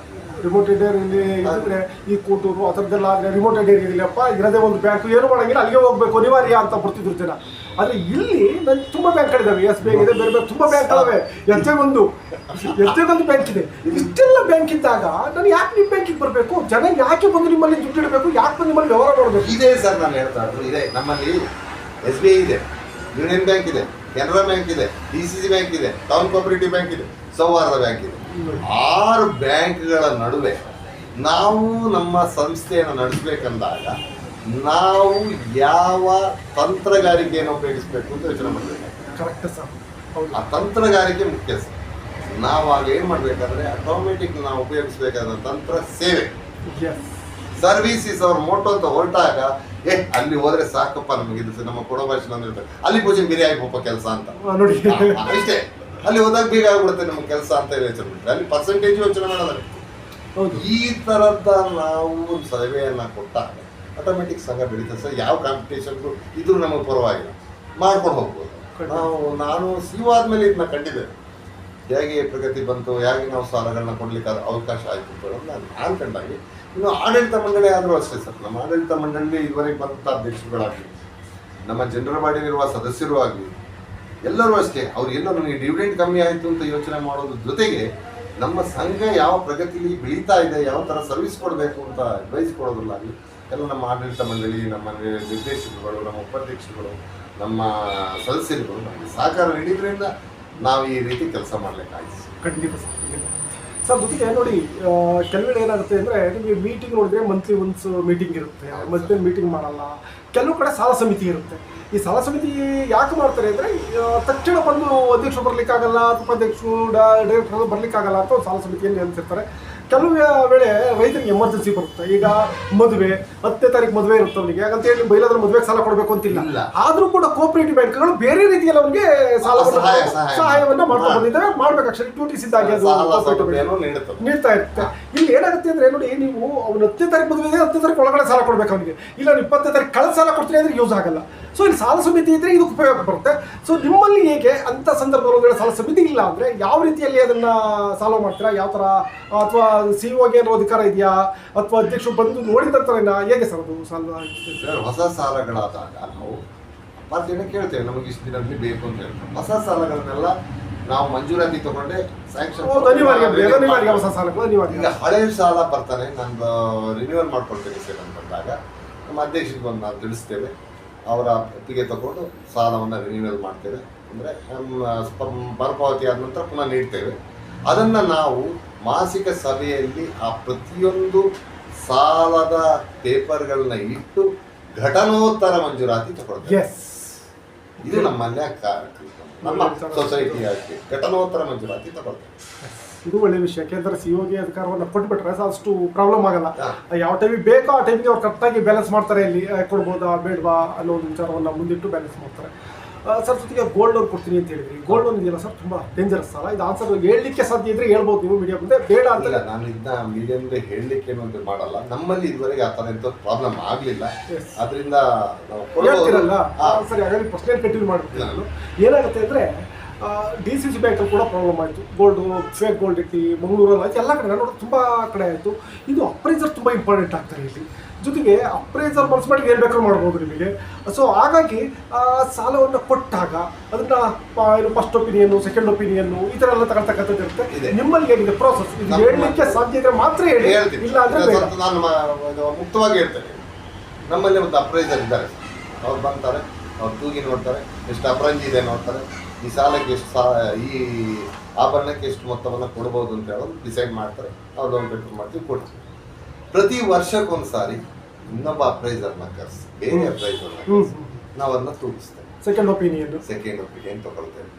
ರಿಮೋಟೆಡ್ ಏರಿಯಲ್ಲಿ ಇದ್ರೆ ಈ ಕೂಟೂರು ಆ ಥರದ್ದೆಲ್ಲ ಆದರೆ ರಿಮೋಟೆಡ್ ಏರಿಯಾದಿಲ್ಲಪ್ಪ ಇರೋದೇ ಒಂದು ಬ್ಯಾಂಕ್, ಏನು ಮಾಡೋಂಗಿಲ್ಲ, ಅಲ್ಲಿಗೆ ಹೋಗ್ಬೇಕು ಅನಿವಾರ್ಯ ಅಂತ ಬರ್ತಿದ್ರು ಜನ. ಆದರೆ ಇಲ್ಲಿ ನಾನು ತುಂಬ ಬ್ಯಾಂಕ್ಗಳಿದ್ದಾವೆ, ಎಸ್ ಬಿ ಐ ಇದೆ, ಬೇರೆ ಬೇರೆ ತುಂಬ ಬ್ಯಾಂಕ್ಗಳಿವೆ, ಎಚ್ಚೆಗೊಂದು ಬ್ಯಾಂಕ್ ಇದೆ. ಇಷ್ಟೆಲ್ಲ ಬ್ಯಾಂಕ್ ಇದ್ದಾಗ ನಾನು ಯಾಕೆ ನಿಮ್ಮ ಬ್ಯಾಂಕಿಗೆ ಬರಬೇಕು? ಜನ ಯಾಕೆ ಬಂದು ನಿಮ್ಮಲ್ಲಿ ದುಡ್ಡು ಇಡಬೇಕು? ಯಾಕೆ ಬಂದು ನಿಮ್ಮಲ್ಲಿ ವ್ಯವಹಾರ ಮಾಡಬೇಕು? ಇದೆ ಸರ್, ನಾನು ಹೇಳ್ತಾ ಇರೋದು ಇದೆ. ನಮ್ಮಲ್ಲಿ ಎಸ್ ಬಿ ಐ ಇದೆ, ಯೂನಿಯನ್ ಬ್ಯಾಂಕ್ ಇದೆ, ಕೆನರಾ ಬ್ಯಾಂಕ್ ಇದೆ, ಡಿ ಸಿ ಸಿ ಬ್ಯಾಂಕ್ ಇದೆ, ಟೌನ್ ಕೋಆಪರೇಟಿವ್ ಬ್ಯಾಂಕ್ ಇದೆ, ಸೌಹಾರ್ದ ಬ್ಯಾಂಕ್ ಇದೆ. 6 ಬ್ಯಾಂಕ್ಗಳ ನಡುವೆ ನಾವು ನಮ್ಮ ಸಂಸ್ಥೆಯನ್ನು ನಡೆಸಬೇಕಂದಾಗ ನಾವು ಯಾವ ತಂತ್ರಗಾರಿಕೆಯನ್ನು ಉಪಯೋಗಿಸಬೇಕು ಅಂತ ಯೋಚನೆ ಮಾಡಬೇಕು. Correct sir. ಆ ತಂತ್ರಗಾರಿಕೆ ಮುಖ್ಯ ಸರ್. ನಾವಾಗ ಏನು ಮಾಡಬೇಕಂದ್ರೆ ಆಟೋಮೆಟಿಕ್ ನಾವು ಉಪಯೋಗಿಸಬೇಕಾದ ತಂತ್ರ ಸೇವೆ, ಸರ್ವಿಸ್ ಅವ್ರ ಮೋಟೋ ಅಂತ ಹೊರಟಾಗ ಅಲ್ಲಿ ಹೋದ್ರೆ ಸಾಕಪ್ಪ ನಮಗೆ ಇದು ನಮ್ಮ ಕೊಡೋ ಭಾಷೆ ಅಂದಿರ್ತಾರೆ, ಅಲ್ಲಿ ಪೂಜೆ ಬೇರೆ ಆಗಿಪ್ಪ ಕೆಲಸ ಅಂತ ನೋಡಿ ಇಷ್ಟೇ. ಅಲ್ಲಿ ಹೋದಾಗ ಬೇಗ ಆಗ್ಬಿಡುತ್ತೆ ನಮ್ಮ ಕೆಲಸ ಅಂತ ಯೋಚನೆ ಮಾಡ್ತಾರೆ, ಅಲ್ಲಿ ಪರ್ಸೆಂಟೇಜ್ ಯೋಚನೆ ಮಾಡೋದು. ಈ ತರದ ನಾವು ಒಂದು ಸರ್ವೆಯನ್ನ ಕೊಟ್ಟಾಗ ಆಟೋಮೆಟಿಕ್ ಸಂಘ ಬೆಳೀತದೆ ಸರ್. ಯಾವ ಕಾಂಪಿಟೇಷನ್ಗೂ ಇದ್ರೂ ನಮಗೆ ಪರವಾಗಿಲ್ಲ, ಮಾಡ್ಕೊಂಡು ಹೋಗ್ಬೋದು. ನಾನು ಸಿಒ ಆದ್ಮೇಲೆ ಇದನ್ನ ಕಂಡಿದ್ದೇನೆ, ಹೇಗೆ ಪ್ರಗತಿ ಬಂತು, ಹೇಗೆ ನಾವು ಸಾಲಗಳನ್ನ ಕೊಡ್ಲಿಕ್ಕೆ ಅವಕಾಶ ಆಯ್ತು ಅಂತ ನಾನು ಕಂಡಾಗಿ. ಇನ್ನು ಆಡಳಿತ ಮಂಡಳಿ ಆದರೂ ಅಷ್ಟೇ ಸರ್. ನಮ್ಮ ಆಡಳಿತ ಮಂಡಳಿ ಇದುವರೆಗೆ ಬಂದಂಥ ಅಧ್ಯಕ್ಷರುಗಳಾಗಲಿ, ನಮ್ಮ ಜನರ ಬಾಡಿಲಿರುವ ಸದಸ್ಯರು ಆಗಲಿ, ಎಲ್ಲರೂ ಅಷ್ಟೇ. ಅವ್ರಿಗೆಲ್ಲ ನನಗೆ ಡಿವಿಡೆಂಡ್ ಕಮ್ಮಿ ಆಯಿತು ಅಂತ ಯೋಚನೆ ಮಾಡೋದ್ರ ಜೊತೆಗೆ ನಮ್ಮ ಸಂಘ ಯಾವ ಪ್ರಗತಿಲಿ ಬೆಳೀತಾ ಇದೆ, ಯಾವ ಥರ ಸರ್ವಿಸ್ ಕೊಡಬೇಕು ಅಂತ ಅಡ್ವೈಸ್ ಕೊಡೋದ್ರಲ್ಲಾಗಲಿ ಎಲ್ಲ ನಮ್ಮ ಆಡಳಿತ ಮಂಡಳಿ, ನಮ್ಮ ನಿರ್ದೇಶಕರುಗಳು, ನಮ್ಮ ಉಪಾಧ್ಯಕ್ಷರುಗಳು, ನಮ್ಮ ಸದಸ್ಯರುಗಳು ನಮಗೆ ಸಹಕಾರ ನೀಡಿದ್ರಿಂದ ನಾವು ಈ ರೀತಿ ಕೆಲಸ ಮಾಡಲಿಕ್ಕಾಯ್ತು. ಖಂಡಿತ ಸರ್. ಸರ್ ಜೊತೆಗೆ ನೋಡಿ, ಕೆಲವೆಡೆ ಏನಾಗುತ್ತೆ ಅಂದರೆ ನಿಮಗೆ ಮೀಟಿಂಗ್ ನೋಡಿದ್ರೆ ಮಂತ್ಲಿ ಒನ್ಸ್ ಮೀಟಿಂಗ್ ಇರುತ್ತೆ, ಮಂತ್ಲಿ ಮೀಟಿಂಗ್ ಮಾಡಲ್ಲ. ಕೆಲವು ಕಡೆ ಸಾಲ ಸಮಿತಿ ಇರುತ್ತೆ. ಈ ಸಾಲ ಸಮಿತಿ ಯಾಕೆ ಮಾಡ್ತಾರೆ ಅಂದರೆ ತಕ್ಷಣ ಬಂದು ಅಧ್ಯಕ್ಷರು ಬರಲಿಕ್ಕಾಗಲ್ಲ, ಉಪಾಧ್ಯಕ್ಷರು ಡೈರೆಕ್ಟರ್ ಬರಲಿಕ್ಕಾಗಲ್ಲ ಅಂತ ಒಂದು ಸಾಲ ಸಮಿತಿಯಲ್ಲಿ ಅಂತಿರ್ತಾರೆ. ಕೆಲವು ವೇಳೆ ರೈತರಿಗೆ ಎಮರ್ಜೆನ್ಸಿ ಬರುತ್ತೆ. ಈಗ ಮದುವೆ 10ನೇ ತಾರೀಕು ಮದುವೆ ಇರುತ್ತೆ ಅವನಿಗೆ, ಹಾಗಂತೇಳಿ ಬೈಲಾದ್ರೆ ಮದುವೆಗೆ ಸಾಲ ಕೊಡಬೇಕು ಅಂತಿಲ್ಲ. ಆದರೂ ಕೂಡ ಕೋಆಪರೇಟಿವ್ ಬ್ಯಾಂಕ್ಗಳು ಬೇರೆ ರೀತಿಯಲ್ಲಿ ಅವನಿಗೆ ಸಹಾಯವನ್ನು ಮಾಡ್ತಾ ಬಂದಿದ್ದಾರೆ. ಮಾಡ್ಬೇಕು, ಆಕ್ಚುಲಿ ಡ್ಯೂಟೀಸ್ ಇದ್ದಾಗೆ ಅದು ನೀಡ್ತಾ ಇರುತ್ತೆ. ಇಲ್ಲಿ ಏನಾಗುತ್ತೆ ಅಂದ್ರೆ ನೋಡಿ, ನೀವು ಅವ್ನು 10ನೇ ತಾರೀಕು ಮದುವೆ ಇದೆ, 10ನೇ ತಾರೀಕು ಒಳಗಡೆ ಸಾಲ ಕೊಡ್ಬೇಕು ಅವನಿಗೆ. ಇಲ್ಲ 20ನೇ ತಾರೀಕು ಕಳೆದ ಸಾಲ ಕೊಡ್ತೀನಿ ಅಂದ್ರೆ ಯೂಸ್ ಆಗಲ್ಲ. ಸೊ ಇಲ್ಲಿ ಸಾಲ ಸಮಿತಿ ಇದ್ರೆ ಇದಕ್ಕೆ ಉಪಯೋಗ ಬರುತ್ತೆ. ಸೊ ನಿಮ್ಮಲ್ಲಿ ಹೇಗೆ ಅಂತ ಸಂದರ್ಭದಲ್ಲಿ ಸಾಲ ಸಮಿತಿ ಇಲ್ಲ ಅಂದ್ರೆ ಯಾವ ರೀತಿಯಲ್ಲಿ ಅದನ್ನ ಸಾಲ್ವ್ ಮಾಡ್ತೀರಾ? ಯಾವ ತರ, ಅಥವಾ ಸಿಒಗೆ ಏನೋ ಅಧಿಕಾರ ಇದೆಯಾ, ಅಥವಾ ಅಧ್ಯಕ್ಷರು ಬಂದು ನೋಡಿದ ನಂತರ ಹೇಗೆ ಸರ್ ಅದು ಸಾಲ? ಹೊಸ ಸಾಲಗಳಾದಾಗ ನಾವು ಮತ್ತೆ ಕೇಳ್ತೇವೆ, ನಮಗೆ ಇಷ್ಟು ದಿನದಲ್ಲಿ ಬೇಕು ಅಂತ ಹೇಳ್ತೇವೆ. ಹೊಸ ಸಾಲಗಳನ್ನೆಲ್ಲ ನಾವು ಮಂಜೂರಾತಿ ತಗೊಂಡೆ ಸ್ಯಾಂಕ್ಷನ್ ಅನಿವಾರ್ಯ. ಹೊಸ ಸಾಲಗಳು ಅನಿವಾರ್ಯ. ಈಗ ಹಳೆ ಸಾಲ ಬರ್ತಾನೆ, ನಾನು ರಿನ್ಯೂವಲ್ ಮಾಡ್ಕೊಳ್ತೇನೆ ಸರ್ ಅಂತ ಬಂದಾಗ ನಮ್ಮ ಅಧ್ಯಕ್ಷರಿಗೆ ಒಂದು ನಾವು ತಿಳಿಸ್ತೇವೆ, ಅವರ ಒಪ್ಪಿಗೆ ತಗೊಂಡು ಸಾಲವನ್ನು ರಿನ್ಯೂವಲ್ ಮಾಡ್ತೇವೆ. ಅಂದರೆ ಮರುಪಾವತಿ ಆದ ನಂತರ ಪುನಃ ನೀಡ್ತೇವೆ. ಅದನ್ನು ನಾವು ಮಾಸಿಕ ಸಭೆಯಲ್ಲಿ ಆ ಪ್ರತಿಯೊಂದು ಸಾಲದ ಪೇಪರ್ಗಳನ್ನ ಇಟ್ಟು ಘಟನೋತ್ತರ ಮಂಜೂರಾತಿ ತಗೊಳ್ತೇವೆ. ಇದು ನಮ್ಮಲ್ಲೇ ನಮ್ಮ ಸೊಸೈಟಿ ಆಗಿ ಘಟನೋತ್ತರ ಮಂಜೂರಾತಿ ತಗೊಳ್ತೇವೆ. ಇದು ಒಳ್ಳೆ ವಿಷಯ. ಯಾಕೆಂದ್ರೆ ಸಿಒಗೆ ಅಧಿಕಾರವನ್ನು ಕೊಟ್ಬಿಟ್ರೆ ಅಷ್ಟು ಪ್ರಾಬ್ಲಮ್ ಆಗಲ್ಲ. ಯಾವ ಟೈಮಿಗೆ ಬೇಕೋ ಆ ಟೈಮಿಗೆ ಅವ್ರು ಕರೆಕ್ಟಾಗಿ ಬ್ಯಾಲೆನ್ಸ್ ಮಾಡ್ತಾರೆ. ಇಲ್ಲಿ ಕೊಡ್ಬೋದಾ ಬೇಡವಾ ಅನ್ನೋ ಒಂದು ವಿಚಾರವನ್ನು ಮುಂದಿಟ್ಟು ಬ್ಯಾಲೆನ್ಸ್ ಮಾಡ್ತಾರೆ. ಸರ್ ಜೊತೆಗೆ ಗೋಲ್ಡ್ ಲೋನ್ ಕೊಡ್ತೀನಿ ಅಂತ ಹೇಳಿದ್ರಿ. ಗೋಲ್ಡ್ ಲೋನ್ ಇದೆಯಲ್ಲ ಸರ್, ತುಂಬ ಡೇಂಜರಸ್ ಅಲ್ಲ ಇದು? ಆನ್ಸರ್ ಹೇಳಲಿಕ್ಕೆ ಸಾಧ್ಯ ಇದ್ರೆ ಹೇಳ್ಬೋದು ನೀವು ಮೀಡಿಯಾ ಮುಂದೆ, ಬೇಡ ಅಂತ ನಾನು ಇದನ್ನ ಮೀಡಿಯಾ ಮುಂದೆ ಹೇಳಲಿಕ್ಕೆ ಏನೊಂದು ಮಾಡಲ್ಲ. ನಮ್ಮಲ್ಲಿ ಇದುವರೆಗೆ ಆ ಥರ ಎಂತ ಪ್ರಾಬ್ಲಮ್ ಆಗಲಿಲ್ಲ, ಅದರಿಂದ ಹೇಳ್ತಿರಲ್ಲ. ಸರಿ, ಹಾಗಾಗಿ ಪ್ರಶ್ನೆ ಕಂಟಿನ್ಯೂ ಮಾಡ್ತೀನಿ ನಾನು. ಏನಾಗುತ್ತೆ ಅಂದರೆ DCC ಬ್ಯಾಂಕಲ್ಲಿ ಕೂಡ ಪ್ರಾಬ್ಲಮ್ ಆಯಿತು. ಗೋಲ್ಡು ಫೇಕ್ ಗೋಲ್ಡ್ ಇಟ್ಟು ಮಂಗಳೂರಲ್ಲಿ ಆಯಿತು, ಎಲ್ಲ ಕಡೆ ನೋಡಿ ತುಂಬ ಕಡೆ ಆಯಿತು. ಇದು ಅಪ್ರೈಸರ್ ತುಂಬ ಇಂಪಾರ್ಟೆಂಟ್ ಆಗ್ತಾರೆ ಇಲ್ಲಿ. ಜೊತೆಗೆ ಅಪ್ರೈಸರ್ ಮನಸ್ಸಿಗೆ ಏನು ಬೇಕಾದ್ರೂ ಮಾಡ್ಬೋದು ನಿಮಗೆ. ಸೊ ಹಾಗಾಗಿ ಸಾಲವನ್ನು ಕೊಟ್ಟಾಗ ಅದನ್ನು ಫಸ್ಟ್ ಒಪಿನಿಯನ್ನು, ಸೆಕೆಂಡ್ ಒಪಿನಿಯನ್ನು ಈ ಥರ ಎಲ್ಲ ತಗೊಳ್ತಕ್ಕಂಥದ್ದು ಇರುತ್ತೆ. ನಿಮ್ಮಲ್ಲಿ ಹೇಗಿದೆ ಪ್ರೋಸೆಸ್? ಇದು ಹೇಳಲಿಕ್ಕೆ ಸಾಧ್ಯ ಇದ್ರೆ ಮಾತ್ರ ಹೇಳಿ, ಇಲ್ಲ ಅಂದರೆ ನಾನು ಮುಕ್ತವಾಗಿ ಹೇಳ್ತೇನೆ. ನಮ್ಮಲ್ಲಿ ಒಂದು ಅಪ್ರೈಸರ್ ಇದ್ದಾರೆ, ಅವ್ರು ಬರ್ತಾರೆ, ಅವ್ರು ತೂಗಿ ನೋಡ್ತಾರೆ, ಎಷ್ಟು ಅಪರಂಜಿ ಇದೆ ನೋಡ್ತಾರೆ, ಈ ಸಾಲಕ್ಕೆ ಎಷ್ಟು ಈ ಆಭರಣಕ್ಕೆ ಎಷ್ಟು ಮೊತ್ತವನ್ನು ಕೊಡ್ಬೋದು ಅಂತ ಹೇಳೋದು ಡಿಸೈಡ್ ಮಾಡ್ತಾರೆ. ಅವ್ರು ಲೋನ್ ಪೇಪರ್ ಮಾಡ್ತೀವಿ, ಕೊಡ್ತೀವಿ. ಪ್ರತಿ ವರ್ಷಕ್ಕೊಂದು ಸಾರಿ ಇನ್ನೊಬ್ಬ ಅಪ್ರೈಸರ್ನ ಕರೆಸಿ, ಬೇರೆ ಅಪ್ರೈಸರ್ನ ಕರೆಸಿ ನಾವು ಅದನ್ನ ತೂಗಿಸ್ತೇವೆ. Second opinion ತಗೊಳ್ತೇವೆ.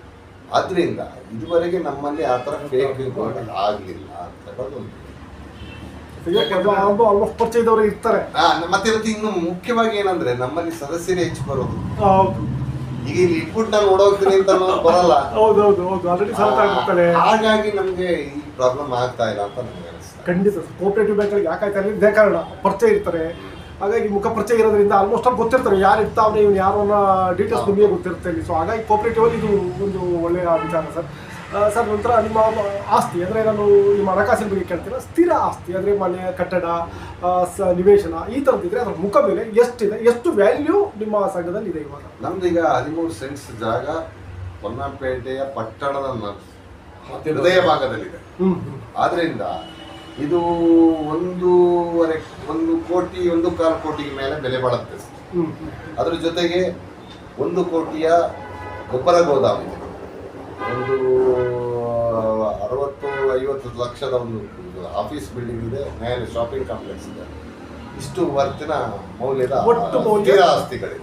ಆದ್ರಿಂದ ಇದುವರೆಗೆ ನಮ್ಮಲ್ಲಿ ಆ ಥರ ಫೇಕ್ ಆಗಲಿಲ್ಲ ಅಂತ ಹೇಳೋದೊಂದು. ಆಲ್ಮೋಸ್ಟ್ ಪರಿಚಯದವರು ಇರ್ತಾರೆ. ಮತ್ತೆ ಇನ್ನು ಮುಖ್ಯವಾಗಿ ಏನಂದ್ರೆ ನಮ್ಮಲ್ಲಿ ಸದಸ್ಯರೇ ಹೆಚ್ಚು ಬರೋದು. ಹೌದು, ಈಗ ಇಲ್ಲಿ ಇಟ್ಬಿಟ್ಟು ನಾನು ಓಡೋಗ್ತೀನಿ ಅಂತ ಬರಲ್ಲ. ಹೌದೌದು ಆಲ್ರೆಡಿ ಸಾಲ. ಹಾಗಾಗಿ ನಮ್ಗೆ ಈ ಪ್ರಾಬ್ಲಮ್ ಆಗ್ತಾ ಇಲ್ಲ ಅಂತ ನಮ್ಗೆ ಅನಿಸ್ತದೆ. ಖಂಡಿತ ಸರ್. ಕೋಆಪರೇಟಿವ್ ಬ್ಯಾಂಕ್ಗಳಿಗೆ ಯಾಕಾಯ್ತಾ ಇಲ್ಲ ಇದೇ ಕಾರಣ, ಪರಿಚಯ ಇರ್ತಾರೆ. ಹಾಗಾಗಿ ಮುಖ ಪರಿಚಯ ಇರೋದ್ರಿಂದ ಆಲ್ಮೋಸ್ಟ್ ಅಲ್ಲಿ ಗೊತ್ತಿರ್ತಾರೆ ಯಾರು ಇರ್ತಾವ್ರೆ, ಇವ್ನು ಯಾರೋ ಡೀಟೇಲ್ಸ್ ನಿಮಗೆ ಗೊತ್ತಿರುತ್ತೆ ಇಲ್ಲಿ. ಸೊ ಹಾಗಾಗಿ ಕೋಆಪರೇಟಿವ್ ಅಲ್ಲಿ ಇದು ಒಂದು ಒಳ್ಳೆಯ ವಿಚಾರ ಸರ್. ಸರ್ ನಂತರ ನಿಮ್ಮ ಆಸ್ತಿ ಅಂದರೆ ನಾನು ನಿಮ್ಮ ಹಣಕಾಸಿನ ಬಗ್ಗೆ ಕೇಳ್ತೀನಿ. ಸ್ಥಿರ ಆಸ್ತಿ ಅಂದರೆ ಮನೆ, ಕಟ್ಟಡ, ನಿವೇಶನ ಈ ಥರದ್ದಿದ್ರೆ ಅದರ ಮುಖ ಮೇಲೆ ಎಷ್ಟಿದೆ, ಎಷ್ಟು ವ್ಯಾಲ್ಯೂ ನಿಮ್ಮ ಸಂಘದಲ್ಲಿ ಇದೆ ಇವಾಗ? ನಮ್ದು ಈಗ 13 ಸೆಂಟ್ಸ್ ಜಾಗ ಪೊನ್ನಂಪೇಟೆಯ ಪಟ್ಟಣದ ಹೃದಯ ಭಾಗದಲ್ಲಿದೆ. ಆದ್ರಿಂದ ಇದು 1 ಕೋಟಿ 1.25 ಕೋಟಿಗೆ ಮೇಲೆ ಬೆಲೆ ಬಾಳುತ್ತೆ. ಅದ್ರ ಜೊತೆಗೆ 1 ಕೋಟಿಯ ಗೊಬ್ಬರ ಗೋದಾಮು ಇದೆ, ಒಂದು 60-50 ಲಕ್ಷದ ಒಂದು ಆಫೀಸ್ ಬಿಲ್ಡಿಂಗ್ ಇದೆ, ಮೇಲೆ ಶಾಪಿಂಗ್ ಕಾಂಪ್ಲೆಕ್ಸ್ ಇದೆ. ಇಷ್ಟು ವರ್ತಿನ ಮೌಲ್ಯದ ಸ್ಥಿರ ಆಸ್ತಿಗಳಿವೆ.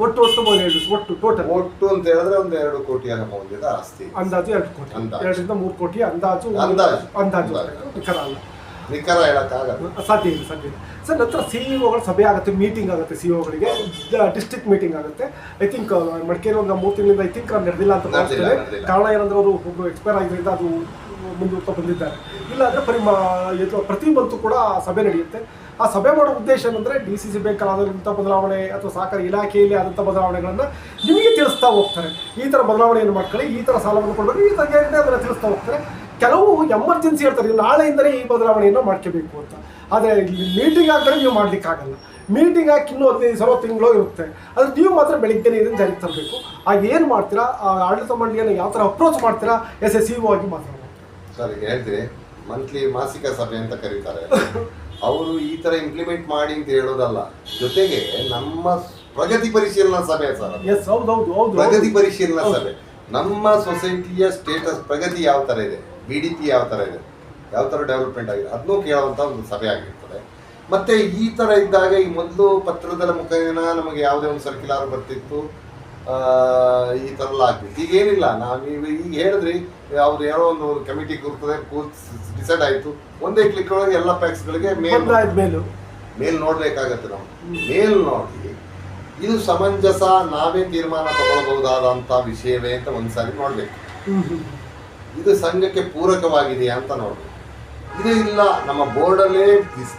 ಒಟ್ಟು ಅಂತ ಹೇಳಿದ್ರೆ ಒಂದು 2 ಕೋಟಿಯ ಮೌಲ್ಯದ ಆಸ್ತಿ. ಅಂದಾಜು 2 ಕೋಟಿ, 2 ರಿಂದ 3 ಕೋಟಿ ಅಂದಾಜು. ನಿಖರ ಹೇಳಕ್ಕಾಗಲ್ಲ, ಸಾಧ್ಯ ಇಲ್ಲ. ಸರ್ ನಂತರ ಸಿಇಒಗಳ ಸಭೆ ಆಗುತ್ತೆ, ಮೀಟಿಂಗ್ ಆಗುತ್ತೆ. ಸಿಇಒಗಳಿಗೆ ಡಿಸ್ಟ್ರಿಕ್ಟ್ ಮೀಟಿಂಗ್ ಆಗುತ್ತೆ. ಐ ಥಿಂಕ್ ಮಡಿಕೇರಿ ಒಂದು 3 ತಿಂಗಳಿಂದ ಐ ಥಿಂಕ್ ನಡೆದಿಲ್ಲ ಅಂತ ಭಾವಿಸ್ತೇನೆ. ಕಾರಣ ಏನಂದ್ರೆ ಅವರು ಒಬ್ಬರು ಎಕ್ಸ್ಪೈರ್ ಆಗಿದ್ದರಿಂದ ಅದು ಮುಂದುವರ್ತಾ ಬಂದಿದ್ದಾರೆ. ಇಲ್ಲ ಅಂದರೆ ಪ್ರತಿ ಮಂತು ಕೂಡ ಸಭೆ ನಡೆಯುತ್ತೆ. ಆ ಸಭೆ ಮಾಡೋ ಉದ್ದೇಶ ಏನಂದರೆ DCC ಬ್ಯಾಂಕಲ್ಲಿ ಆದಂಥ ಬದಲಾವಣೆ ಅಥವಾ ಸಹಕಾರಿ ಇಲಾಖೆಯಲ್ಲಿ ಆದಂಥ ಬದಲಾವಣೆಗಳನ್ನು ನಿಮಗೆ ತಿಳಿಸ್ತಾ ಹೋಗ್ತಾರೆ. ಈ ಥರ ಬದಲಾವಣೆಯನ್ನು ಮಾಡ್ಕೊಳ್ಳಿ, ಈ ಥರ ಸಾಲವನ್ನು ಕೊಡಬೇಕು, ಈ ಥರ ಏನಿದೆ ಅದನ್ನು ತಿಳಿಸ್ತಾ ಹೋಗ್ತಾರೆ. ಕೆಲವು ಎಮರ್ಜೆನ್ಸಿ ಹೇಳ್ತಾರೆ, ನಾಳೆಯಿಂದಲೇ ಈ ಬದಲಾವಣೆಯನ್ನು ಮಾಡ್ಕೋಬೇಕು ಅಂತ. ಆದರೆ ಇಲ್ಲಿ ಮೀಟಿಂಗ್ ಆಗಿದ್ರೆ ನೀವು ಮಾಡಲಿಕ್ಕಾಗಲ್ಲ. ಮೀಟಿಂಗ್ ಹಾಕಿ ಇನ್ನೂ 15 ತಿಂಗಳು ಇರುತ್ತೆ. ಆದರೆ ನೀವು ಮಾತ್ರ ಬೆಳಿಗ್ಗೆನೇ ಇದನ್ನು ಜಾರಿಗೆ ತರಬೇಕು. ಆಗ ಏನು ಮಾಡ್ತೀರಾ, ಆಡಳಿತ ಮಂಡಳಿಯನ್ನು ಯಾವ ಥರ ಅಪ್ರೋಚ್ ಮಾಡ್ತೀರಾ SSEO ಆಗಿ ಮಾತಾಡೋದು? ಸರ್ ಈಗ ಹೇಳ್ತೀರಿ ಮಂತ್ಲಿ ಮಾಸಿಕ ಸಭೆ ಅಂತ ಕರೀತಾರೆ. ಅವರು ಈ ಥರ ಇಂಪ್ಲಿಮೆಂಟ್ ಮಾಡಿ ಅಂತ ಹೇಳೋದಲ್ಲ, ಜೊತೆಗೆ ನಮ್ಮ ಪ್ರಗತಿ ಪರಿಶೀಲನಾ ಸಭೆ ಸರ್. ಎಸ್, ಹೌದು. ಪ್ರಗತಿ ಪರಿಶೀಲನಾ ಸಭೆ ನಮ್ಮ ಸೊಸೈಟಿಯ ಸ್ಟೇಟಸ್, ಪ್ರಗತಿ ಯಾವ ಥರ ಇದೆ, BDP ಯಾವ ಥರ ಇದೆ, ಯಾವ ಥರ ಡೆವಲಪ್ಮೆಂಟ್ ಆಗಿದೆ ಅದನ್ನೂ ಕೇಳುವಂಥ ಒಂದು ಸಭೆ ಆಗಿರ್ತದೆ. ಮತ್ತು ಈ ಥರ ಇದ್ದಾಗ ಈ ಮೊದಲು ಪತ್ರದ ಮುಖೇನ ನಮಗೆ ಯಾವುದೇ ಒಂದು ಸರ್ಕ್ಯುಲರ್ ಬರ್ತಿತ್ತು, ಈ ಥರ ಎಲ್ಲ ಆಗ್ತಿತ್ತು. ಈಗ ಏನಿಲ್ಲ, ನೀವು ಈಗ ಹೇಳಿದ್ರಿ ಯಾವ್ದು ಯಾರೋ ಒಂದು ಕಮಿಟಿ ಕೂರ್ತದೆ, ಡಿಸೈಡ್ ಆಯಿತು, ಒಂದೇ ಕ್ಲಿಕ್ ಒಳಗೆ ಎಲ್ಲ ಪ್ಯಾಕ್ಸ್ಗಳಿಗೆ ಮೇಲ್ ನೋಡಬೇಕಾಗತ್ತೆ. ನಾವು ಮೇಲ್ ನೋಡಿ ಇದು ಸಮಂಜಸ, ನಾವೇ ತೀರ್ಮಾನ ತಗೊಳ್ಬಹುದಾದಂಥ ವಿಷಯವೇ ಅಂತ ಒಂದ್ಸಾರಿ ನೋಡ್ಬೇಕು. ಇದು ಸಂಘಕ್ಕೆ ಪೂರಕವಾಗಿದೆಯಾ ಅಂತ ನೋಡ್ಬೇಕು. ಇದು ಇಲ್ಲ ನಮ್ಮ ಬೋರ್ಡಲ್ಲೇ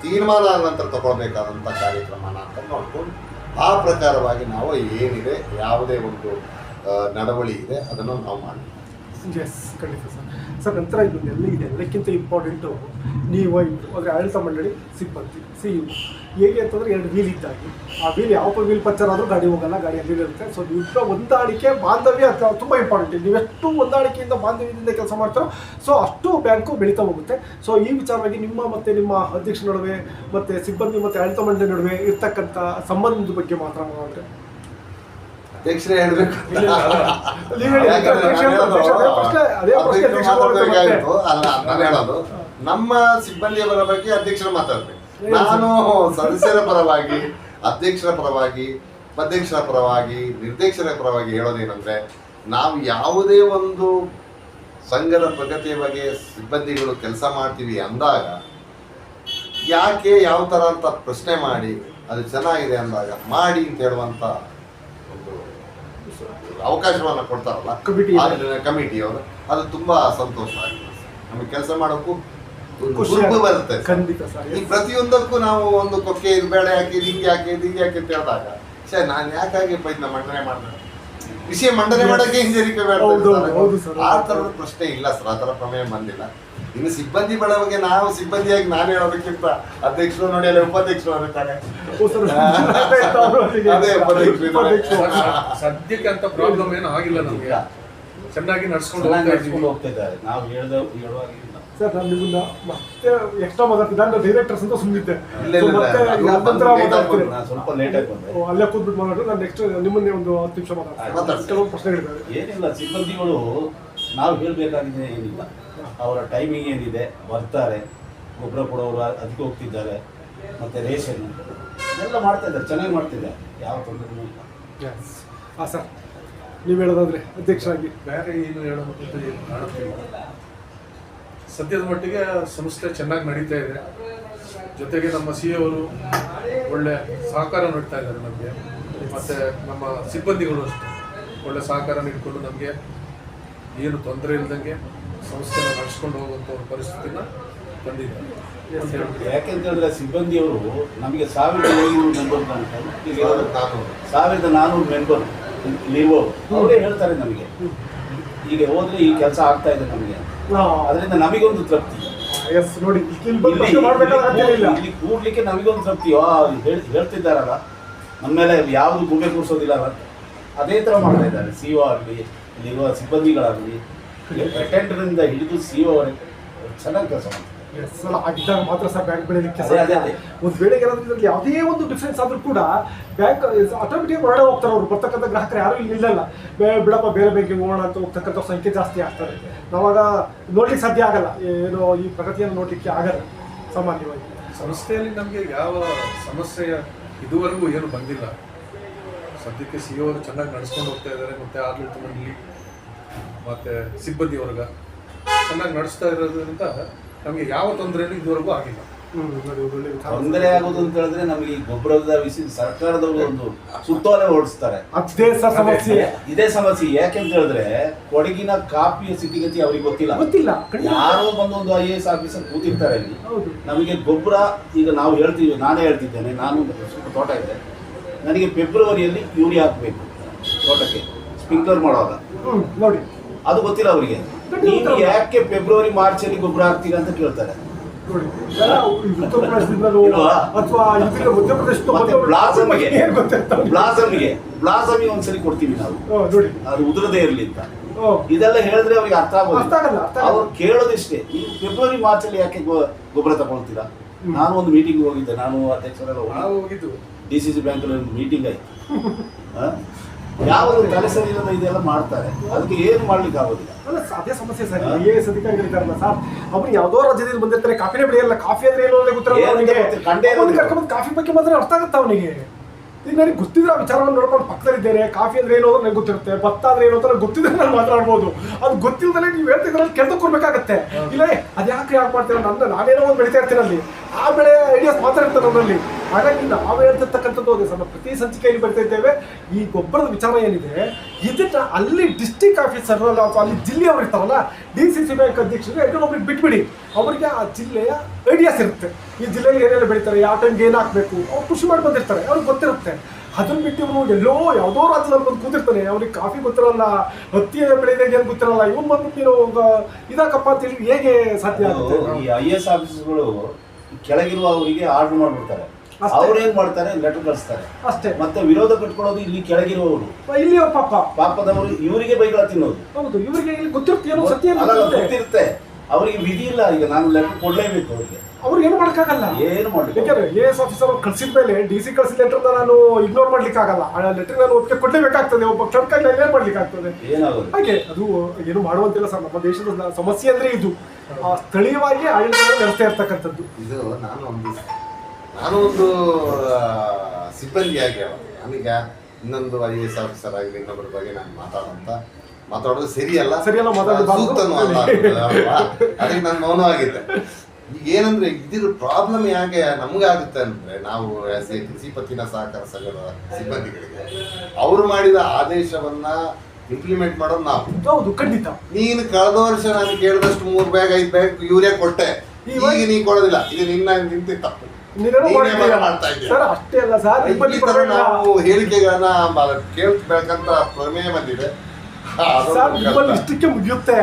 ತೀರ್ಮಾನ ನಂತರ ತಗೊಳ್ಬೇಕಾದಂಥ ಕಾರ್ಯಕ್ರಮನ ಅಂತ ನೋಡ್ಕೊಂಡು ಆ ಪ್ರಕಾರವಾಗಿ ನಾವು ಏನಿದೆ ಯಾವುದೇ ಒಂದು ನಡವಳಿ ಇದೆ ಅದನ್ನು ನಾವು ಮಾಡ್ತೀವಿ. ಎಸ್, ಖಂಡಿತ ಸರ್. ನಂತರ ಇದೆಲ್ಲಕ್ಕಿಂತ ಇಂಪಾರ್ಟೆಂಟು ನೀವು ಅಂದರೆ ಆಡಳಿತ ಮಂಡಳಿ ಸಿಬ್ಬಂದಿ CEO ಹೇಗೆ ಅಂತಂದರೆ 2 ವೀಲ್ ಇದ್ದಾಗಿ, ಆ ವೀಲ್ ಯಾವ ವೀಲ್ ಪಂಚರ್ ಆದರೂ ಗಾಡಿ ಹೋಗಲ್ಲ, ಗಾಡಿ ಅಲ್ಲಿ ಇರುತ್ತೆ. ಸೊ ನೀವು ಹೊಂದಾಣಿಕೆ, ಬಾಂಧವ್ಯ ತುಂಬ ಇಂಪಾರ್ಟೆಂಟ್. ನೀವೆಷ್ಟು ಹೊಂದಾಣಿಕೆಯಿಂದ ಬಾಂಧವ್ಯದಿಂದ ಕೆಲಸ ಮಾಡ್ತಾರೋ ಸೊ ಅಷ್ಟು ಬ್ಯಾಂಕು ಬೆಳೀತಾ ಹೋಗುತ್ತೆ. ಸೊ ಈ ವಿಚಾರವಾಗಿ ನಿಮ್ಮ ಅಧ್ಯಕ್ಷರ ನಡುವೆ ಮತ್ತು ಸಿಬ್ಬಂದಿ ಮತ್ತು ಆಡಳಿತ ಮಂಡಳಿ ನಡುವೆ ಇರ್ತಕ್ಕಂಥ ಸಂಬಂಧದ ಬಗ್ಗೆ ಮಾತನಾಡೋದ್ರೆ ಅಧ್ಯಕ್ಷರೇ ಹೇಳ್ಬೇಕು. ಹೇಳೋದು ನಮ್ಮ ಸಿಬ್ಬಂದಿಯವರ ಬಗ್ಗೆ ಅಧ್ಯಕ್ಷರು ಮಾತಾಡ್ಬೇಕು. ನಾನು ಸದಸ್ಯರ ಪರವಾಗಿ, ಅಧ್ಯಕ್ಷರ ಪರವಾಗಿ, ಉಪಾಧ್ಯಕ್ಷರ ಪರವಾಗಿ, ನಿರ್ದೇಶಕರ ಪರವಾಗಿ ಹೇಳೋದೇನೆಂದ್ರೆ, ನಾವು ಯಾವುದೇ ಒಂದು ಸಂಘದ ಪ್ರಗತಿಯ ಬಗ್ಗೆ ಸಿಬ್ಬಂದಿಗಳು ಕೆಲಸ ಮಾಡ್ತೀವಿ ಅಂದಾಗ ಯಾಕೆ ಯಾವ ಥರ ಅಂತ ಪ್ರಶ್ನೆ ಮಾಡಿ ಅದು ಚೆನ್ನಾಗಿದೆ ಅಂದಾಗ ಮಾಡಿ ಅಂತ ಹೇಳುವಂಥ ಒಂದು ಅವಕಾಶವನ್ನು ಕೊಡ್ತಾರಲ್ಲ ಕಮಿಟಿಯವರು, ಅದು ತುಂಬಾ ಸಂತೋಷ ಆಗಿದೆ. ನಮಗೆ ಕೆಲಸ ಮಾಡೋಕ್ಕೂ ಖುಷಿ ಬರುತ್ತೆ. ಈ ಪ್ರತಿಯೊಂದಕ್ಕೂ ನಾವು ಒಂದು ಕೊಕ್ಕೆ ಇದು ಬೇಡ ಯಾಕೆ, ಹಿಂಗೆ ಯಾಕೆ ಅಂತ ಹೇಳಿದಾಗ ನಾನು ಯಾಕಾಗಿ ಪ್ರಯತ್ನ ಮಂಡನೆ ಮಾಡಿದೆ, ವಿಷಯ ಮಂಡನೆ ಮಾಡೋಕ್ಕೆ ಹಿಂಜರಿಕೆ ಬೇಡ. ಆ ಥರದ ಪ್ರಶ್ನೆ ಇಲ್ಲ ಸರ್, ಆ ಥರ ಪ್ರಮೇಯ ಬಂದಿಲ್ಲ. ಇನ್ನು ಸಿಬ್ಬಂದಿ ಬಗ್ಗೆ ನಾವು ಸಿಬ್ಬಂದಿಯಾಗಿ ನಾನು ಹೇಳೋದಕ್ಕಿಂತ ಅಧ್ಯಕ್ಷರು ನೋಡಿ ಅಲ್ಲಿ ಉಪಾಧ್ಯಕ್ಷರು ಅನ್ನುತ್ತಾರೆ. ಸದ್ಯಕ್ಕೆ ಅಂತ ಪ್ರಾಬ್ಲಮ್ ಏನು ಆಗಿಲ್ಲ, ನಮಗೆ ಚೆನ್ನಾಗಿ ನಡ್ಸ್ಕೊಂಡು ಹೋಗ್ತಿದ್ದಾರೆ. ನಾವು ಹೇಳುವಾಗಿಲ್ಲ ಸರ್. ನಾನು ನಿಮ್ಮನ್ನ ಮತ್ತೆ ಎಕ್ಸ್ಟ್ರಾ ಮಾತಾಡ್ತಿದ್ದೆ, ನಾನು ಡೈರೆಕ್ಟರ್ಸ್ ಅಂತ ಸುಮ್ಮನಿದ್ದೆ. ಸ್ವಲ್ಪ ಲೇಟ್ ಆಗಿ ಬಂದೆ, ಅಲ್ಲೇ ಕೂತ್ಬಿಟ್ಟು ಮಾತಾಡೋದು. ನಾನು ನೆಕ್ಸ್ಟ್ ನಿಮ್ಮನ್ನೇ ಒಂದು 10 ನಿಮಿಷ ಮಾತಾಡ್ತೀನಿ. ಕೆಲವು ಪ್ರಶ್ನೆಗಳಿದ್ದಾವೆ. ಏನಿಲ್ಲ, ಸಿಬ್ಬಂದಿಗಳು ನಾವು ಹೇಳಬೇಕಾಗಿದೆ ಏನಿಲ್ಲ. ಅವರ ಟೈಮಿಂಗ್ ಏನಿದೆ, ಬರ್ತಾರೆ, ಗೊಬ್ಬರ ಕೊಡೋರು ಅದಕ್ಕೆ ಹೋಗ್ತಿದ್ದಾರೆ, ಮತ್ತು ರೇಷನ್ ಎಲ್ಲ ಮಾಡ್ತಾ ಇದ್ದಾರೆ, ಚೆನ್ನಾಗಿ ಮಾಡ್ತಿದ್ದಾರೆ, ಯಾವ ತೊಂದರೆನೂ ಇಲ್ಲ. ಹಾಂ ಸರ್. ನೀವು ಹೇಳೋದಾದ್ರೆ ಅಧ್ಯಕ್ಷರಾಗಿ ಬೇರೆ ಏನು ಹೇಳೋದು ಏನು ಕಾಣುತ್ತಿಲ್ಲ. ಸದ್ಯದ ಮಟ್ಟಿಗೆ ಸಂಸ್ಥೆ ಚೆನ್ನಾಗಿ ನಡೀತಾ ಇದೆ. ಜೊತೆಗೆ ನಮ್ಮ ಸಿ ಅವರು ಒಳ್ಳೆ ಸಹಕಾರ ನೀಡ್ತಾ ಇದ್ದಾರೆ ನಮಗೆ, ಮತ್ತು ನಮ್ಮ ಸಿಬ್ಬಂದಿಗಳು ಅಷ್ಟೇ ಒಳ್ಳೆ ಸಹಕಾರ ನೀಡಿಕೊಂಡು ನಮಗೆ ಏನು ತೊಂದರೆ ಇಲ್ಲದಂಗೆ ಸಂಸ್ಥೆನ ನಡೆಸ್ಕೊಂಡು ಹೋಗುವಂಥ ಒಂದು ಪರಿಸ್ಥಿತಿನ ತಂದಿದ್ದಾರೆ ಅಂತ ಹೇಳ್ಬಿಟ್ಟು. ಯಾಕೆಂತ ಹೇಳಿದ್ರೆ ಸಿಬ್ಬಂದಿಯವರು ನಮಗೆ 1500 ಮೆಂಬರ್ ಈಗ 1400 ಮೆಂಬರ್ ಲೀವ್ ಅವರೇ ಹೇಳ್ತಾರೆ ನಮಗೆ ಈಗ ಹೋದ್ರೆ ಈ ಕೆಲಸ ಆಗ್ತಾ ಇದೆ ನಮಗೆ, ಅದರಿಂದ ನಮಗೊಂದು ತೃಪ್ತಿ. ಎಸ್ ನೋಡಿ, ಇಲ್ಲಿ ಬಂದು ಪ್ರಶ್ನೆ ಮಾಡ್ಬೇಕಾಗಿಲ್ಲ. ಇಲ್ಲಿ ಕೂಡ್ಲಿಕ್ಕೆ ನಮಗೊಂದು ತೃಪ್ತಿ. ಹೇಳ್ತಿದ್ದಾರಲ್ಲ ನಮ್ಮ ಮೇಲೆ ಯಾವುದು ಗುಂಬೆ ಕೂರಿಸೋದಿಲ್ಲ ಅಂತ, ಅದೇ ಥರ ಮಾಡ್ತಾ ಇದ್ದಾರೆ. CO ಆಗಲಿ ಇಲ್ಲಿರುವ ಸಿಬ್ಬಂದಿಗಳಾಗಲಿ ಅಟೆಂಡರಿಂದ ಹಿಡಿದು CO ಅವರಿಗೆ ಚೆನ್ನಾಗಿ ಕೆಲಸ ಮಾಡ್ತಾರೆ. ಆಗಿದ್ದಾಗ ಮಾತ್ರ ಸರ್ ಬ್ಯಾಂಕ್ ಬೆಳೆಯಲಿಕ್ಕೆ ಅದೇ. ಒಂದು ವೇಳೆಗೆ ಏನಾದ್ರೂ ಇದರಲ್ಲಿ ಯಾವುದೇ ಒಂದು ಡಿಫ್ರೆನ್ಸ್ ಆದ್ರೂ ಕೂಡ ಬ್ಯಾಂಕ್ ಆಟೋಮೆಟಿಕ್ ಹೊರಡೆ ಹೋಗ್ತಾರೆ. ಅವರು ಬರ್ತಕ್ಕಂಥ ಗ್ರಾಹಕರು ಯಾರು ಇಲ್ಲಿ ನಿಲ್ಲಲ್ಲ. ಬಿಡಪ್ಪ ಬೇರೆ ಬ್ಯಾಂಕಿಗೆ ಹೋಗೋಣ ಅಂತ ಹೋಗ್ತಕ್ಕಂಥ ಸಂಖ್ಯೆ ಜಾಸ್ತಿ ಆಗ್ತಾರೆ. ನಾವಾಗ ನೋಡ್ಲಿಕ್ಕೆ ಸಾಧ್ಯ ಆಗಲ್ಲ, ಏನೋ ಈ ಪ್ರಗತಿಯನ್ನು ನೋಡ್ಲಿಕ್ಕೆ ಆಗಲ್ಲ ಸಾಮಾನ್ಯವಾಗಿ. ಸಂಸ್ಥೆಯಲ್ಲಿ ನಮಗೆ ಯಾವ ಸಮಸ್ಯೆ ಇದುವರೆಗೂ ಏನು ಬಂದಿಲ್ಲ. ಸದ್ಯಕ್ಕೆ CO ಅವರು ಚೆನ್ನಾಗಿ ನಡೆಸ್ಕೊಂಡು ಹೋಗ್ತಾ ಇದ್ದಾರೆ, ಮತ್ತು ಆಡಳಿತ ಮಂಡಳಿ ಮತ್ತು ಸಿಬ್ಬಂದಿ ವರ್ಗ ಚೆನ್ನಾಗಿ ನಡೆಸ್ತಾ ಇರೋದ್ರಿಂದ ನಮಗೆ ಯಾವ ತೊಂದರೆನೂ ಇದುವರೆಗೂ ಆಗಿಲ್ಲ. ತೊಂದರೆ ಆಗೋದು ಅಂತ ಹೇಳಿದ್ರೆ ನಮಗೆ ಈ ಗೊಬ್ಬರದ ವಿಷಯ ಸರ್ಕಾರದವರು ಒಂದು ಸುತ್ತೋಲೆ ಹೊರಡಿಸ್ತಾರೆ. ಅದೇ ಸಮಸ್ಯೆ, ಇದೇ ಸಮಸ್ಯೆ. ಯಾಕೆಂತ ಹೇಳಿದ್ರೆ ಕೊಡಗಿನ ಕಾಫಿಯ ಸ್ಥಿತಿಗತಿ ಅವ್ರಿಗೆ ಗೊತ್ತಿಲ್ಲ. ಯಾರೋ ಬಂದೊಂದು IAS ಆಫೀಸರ್ ಕೂತಿರ್ತಾರೆ ಇಲ್ಲಿ. ನಮಗೆ ಗೊಬ್ಬರ ಈಗ ನಾವು ಹೇಳ್ತೀವಿ, ನಾನೇ ಹೇಳ್ತಿದ್ದೇನೆ, ನಾನು ಸ್ವಲ್ಪ ತೋಟ ಇದೆ, ನನಗೆ ಫೆಬ್ರವರಿಯಲ್ಲಿ ಯೂರಿಯಾ ಹಾಕಬೇಕು ತೋಟಕ್ಕೆ ಸ್ಪ್ರಿಂಕ್ಲರ್ ಮಾಡುವಾಗ, ನೋಡಿ ಅದು ಗೊತ್ತಿಲ್ಲ ಅವರಿಗೆ. ನೀವು ಯಾಕೆ ಫೆಬ್ರವರಿ ಮಾರ್ಚಲ್ಲಿ ಗೊಬ್ಬರ ಹಾಕ್ತೀರಾ ಅಂತ ಕೇಳ್ತಾರೆ. ನೋಡಿ, ಉತ್ತರ ಪ್ರದೇಶದಿಂದಲೂ ಅಥವಾ ಬ್ಲಾಸಮಿಗೆ ಒಂದ್ಸರಿ ಕೊಡ್ತೀವಿ ನಾವು, ನೋಡಿ ಅದು ಉದುರದೇ ಇರಲಿ ಅಂತ. ಇದೆಲ್ಲ ಹೇಳಿದ್ರೆ ಅವ್ರಿಗೆ ಅರ್ಥ ಆಗೋದಿಲ್ಲ. ಅವ್ರು ಕೇಳೋದಿಷ್ಟೇ, ನೀವು ಫೆಬ್ರವರಿ ಮಾರ್ಚಲ್ಲಿ ಯಾಕೆ ಗೊಬ್ಬರ ತಗೊಳ್ತೀರಾ? ನಾನು ಒಂದು ಮೀಟಿಂಗ್ ಹೋಗಿದ್ದೆ, ನಾನು ಅಧ್ಯಕ್ಷರೆಲ್ಲ ಹೋಗಿದ್ದು DCC ಬ್ಯಾಂಕಲ್ಲಿ ಒಂದು ಮೀಟಿಂಗ್ ಆಯ್ತು. ಯಾವ ತಲೆ ಸರಿ ಇಲ್ಲದ ಇದೆಲ್ಲ ಮಾಡ್ತಾರೆ, ಅದಕ್ಕೆ ಏನು ಮಾಡ್ಲಿಕ್ಕೆ ಆಗೋದಿಲ್ಲ. ಅದೇ ಸಮಸ್ಯೆ ಸರ್. IAS ಅಧಿಕಾರಿಗಳಿದ್ದಾರಲ್ಲ ಸರ್, ಅವ್ರು ಯಾವುದೋ ರಾಜ್ಯದಿಂದ ಬಂದಿರ್ತಾರೆ, ಕಾಫಿನೇ ಬೆಳೆಯಲ್ಲ. ಕಾಫಿ ಅಂದ್ರೆ ಏನು ಗೊತ್ತಿರಲ್ಲ. ಕಾಫಿ ಬಗ್ಗೆ ಮಾತ್ರ ಅರ್ಥ ಆಗುತ್ತೆ ಅವನಿಗೆ. ಈಗ ನನಗೆ ಗೊತ್ತಿದ್ರೆ ಆ ವಿಚಾರವನ್ನು ನೋಡ್ಕೊಂಡು ಪಕ್ಕದಲ್ಲಿದ್ದೇನೆ. ಕಾಫಿ ಅಂದ್ರೆ ಏನು ಅಂತ ನನಗೆ ಗೊತ್ತಿರುತ್ತೆ, ಭತ್ತ ಅಂದ್ರೆ ಏನು ಅಂತ ನನಗೆ ಗೊತ್ತಿದ್ರೆ ನಾನು ಮಾತಾಡ್ಬೋದು. ಅದು ಗೊತ್ತಿಲ್ಲದಲ್ಲೇ ನೀವು ಹೇಳ್ತಿದ್ರಲ್ಲಿ ಕೆಲ್ಸಕ್ಕೆ ಕೊಡ್ಬೇಕಾಗತ್ತೆ. ಇಲ್ಲ ಅದ್ಯಾಕೆ ಯಾಕೆ ಮಾಡ್ತೀರ, ನಾನೇನೋ ಒಂದು ಬೆಳಿತಾ ಇರ್ತೀನಿ ಅಲ್ಲಿ, ಆ ಬೆಳೆ ಐಡಿಯಾಸ್ ಮಾತ್ರ ಇರ್ತದೆ ನನ್ನಲ್ಲಿ. ಹಾಗಾಗಿ ನಾವು ಹೇಳ್ತಿರ್ತಕ್ಕಂಥದ್ದು ಅದೇ ಸರ್, ಪ್ರತಿ ಸಂಚಿಕೆಯಲ್ಲಿ ಬರ್ತಾ ಇದ್ದೇವೆ. ಈ ಗೊಬ್ಬರದ ವಿಚಾರ ಏನಿದೆ ಇದನ್ನ ಅಲ್ಲಿ ಡಿಸ್ಟ್ರಿಕ್ಟ್ ಆಫೀಸರ್ ಅಥವಾ ಅಲ್ಲಿ ಜಿಲ್ಲೆಯವರು ಇರ್ತಾರಲ್ಲ, DCC ಬ್ಯಾಂಕ್ ಅಧ್ಯಕ್ಷರು ಒಬ್ರಿಗೆ ಬಿಟ್ಬಿಡಿ. ಅವರಿಗೆ ಆ ಜಿಲ್ಲೆಯ ಐಡಿಯಾಸ್ ಇರುತ್ತೆ. ಈ ಜಿಲ್ಲೆಯಲ್ಲಿ ಏನೆಲ್ಲ ಬೆಳೀತಾರೆ, ಯಾವ ಟೈಮ್ಗೆ ಏನು ಹಾಕಬೇಕು, ಅವ್ರು ಕೃಷಿ ಮಾಡಿ ಬಂದಿರ್ತಾರೆ, ಅವ್ರಿಗೆ ಗೊತ್ತಿರುತ್ತೆ. ಅದನ್ನ ಬಿಟ್ಟು ಇವನು ಎಲ್ಲೋ ಯಾವುದೋ ರಾಜ್ಯದಲ್ಲಿ ಬಂದು ಕೂತಿರ್ತಾನೆ, ಅವ್ರಿಗೆ ಕಾಫಿ ಗೊತ್ತಿರಲ್ಲ, ಹತ್ತಿ ಬೆಳೆದಾಗ ಏನು ಗೊತ್ತಿರಲ್ಲ. ಇವನು ಬಂದ್ಬಿಟ್ಟು ನೀನು ಇದಾಕಪ್ಪ ಅಂತ ಹೇಳಿ ಹೇಗೆ ಸಾಧ್ಯ ಆಗುತ್ತೆ? ಈ IAS ಆಫೀಸರ್ಗಳು ಕೆಳಗಿರುವ ಅವರಿಗೆ ಆರ್ಡರ್ ಮಾಡ್ಬಿಡ್ತಾರೆ. ಅವ್ರು ಏನ್ ಮಾಡ್ತಾರೆ, ಲೆಟರ್ ಕಳಿಸ್ತಾರೆ ಅಷ್ಟೇ. ಮತ್ತೆ ವಿರೋಧ ಕಟ್ಕೊಳ್ಳೋದು ಇಲ್ಲಿ ಕೆಳಗಿರುವವರು, ಇಲ್ಲಿ ಪಾಪದವರು ಇವರಿಗೆ ಬೈಗಳ ತಿನ್ನೋದು. ಹೌದು, ಇವರಿಗೆ ಇಲ್ಲಿ ಗೊತ್ತಿರುತ್ತೆ, ಏನೋ ಸತ್ಯ ಗೊತ್ತಿರುತ್ತೆ. ಅವರಿಗೆ ವಿಧಿ ಇಲ್ಲ, ಈಗ ನಾನು ಲೆಟರ್ ಕೊಡ್ಲೇಬೇಕು ಅವರಿಗೆ. ಅವ್ರಿಗೆ ಏನು ಮಾಡೋಕ್ಕಾಗಲ್ಲ, ಏನು ಮಾಡ್ಲಿಕ್ಕೆ. ಯಾಕಂದ್ರೆ IAS ಆಫೀಸರ್ ಕಳ್ಸಿದ ಮೇಲೆ DC ಕಳ್ಸಿದ ಲೆಟರ್ನ ನಾನು ಇಗ್ನೋರ್ ಮಾಡ್ಲಿಕ್ಕೆ ಆಗಲ್ಲ. ಆ ಲೆಟರ್ ನಾನು ಒಪ್ಪಿಗೆ ಕೊಡ್ಲೇಬೇಕಾಗ್ತದೆ. ಒಬ್ಬ ಕ್ಲರ್ಕಾಗಿ ಏನ್ ಮಾಡ್ಲಿಕ್ಕೆ ಆಗ್ತದೆ? ಏನಾಗೋದು ಹಾಗೆ ಅದು ಏನು ಮಾಡುವಂತಿಲ್ಲ ಸರ್. ನಮ್ಮ ದೇಶದ ಸಮಸ್ಯೆ ಅಂದ್ರೆ ಇದು ಸ್ಥಳೀಯವಾಗಿ ಆಡಳಿತ ನಡೆಸ್ತಾ ಇರ್ತಕ್ಕಂಥದ್ದು. ಇದು ನಾನು ಒಂದು ಸಿಬ್ಬಂದಿಯಾಗಿ ನನಗೆ ಇನ್ನೊಂದು IAS ಆಫೀಸರ್ ಆಗಲಿ ಇನ್ನೊಬ್ಬರ ಬಗ್ಗೆ ನಾನು ಮಾತಾಡೋದು ಸರಿಯಲ್ಲ, ಸೂಕ್ತನೂ ಅಲ್ಲ. ಅದಕ್ಕೆ ನಾನು ಮೌನವಾಗಿದ್ದೆ. ಈಗ ಏನಂದ್ರೆ ಇದ್ರ ಪ್ರಾಬ್ಲಮ್ ಯಾಕೆ ನಮಗಾಗುತ್ತೆ ಅಂದ್ರೆ, ನಾವು ಕೃಷಿ ಪತ್ತಿನ ಸಹಕಾರ ಸಂಘದ ಸಿಬ್ಬಂದಿಗಳಿಗೆ ಅವರು ಮಾಡಿದ ಆದೇಶವನ್ನ ಇಂಪ್ಲಿಮೆಂಟ್ ಮಾಡೋದು ನಾವು. ಹೌದು, ಖಂಡಿತ. ನೀನು ಕಳೆದ ವರ್ಷ ನಾನು ಕೇಳಿದಷ್ಟು 3 ಬ್ಯಾಗ್ 5 ಬ್ಯಾಗ್ ಯೂರಿಯಾ ಕೊಟ್ಟೆ, ಈಗ ನೀ ಕೊಡೋದಿಲ್ಲ. ಇದು ನಿಂತ ತಪ್ಪು. ಸರ್ ಅಷ್ಟೇ ಅಲ್ಲ ಸರ್, ನಾವು ಹೇಳಿಕೆಗಳನ್ನ ಕೇಳ್ಬೇಕಂತ ಪ್ರಮೇಯ ಬಂದಿದೆ. ನಿಮ್ಮಲ್ಲಿ ಇಷ್ಟಕ್ಕೆ ಮುಗಿಯುತ್ತೆ.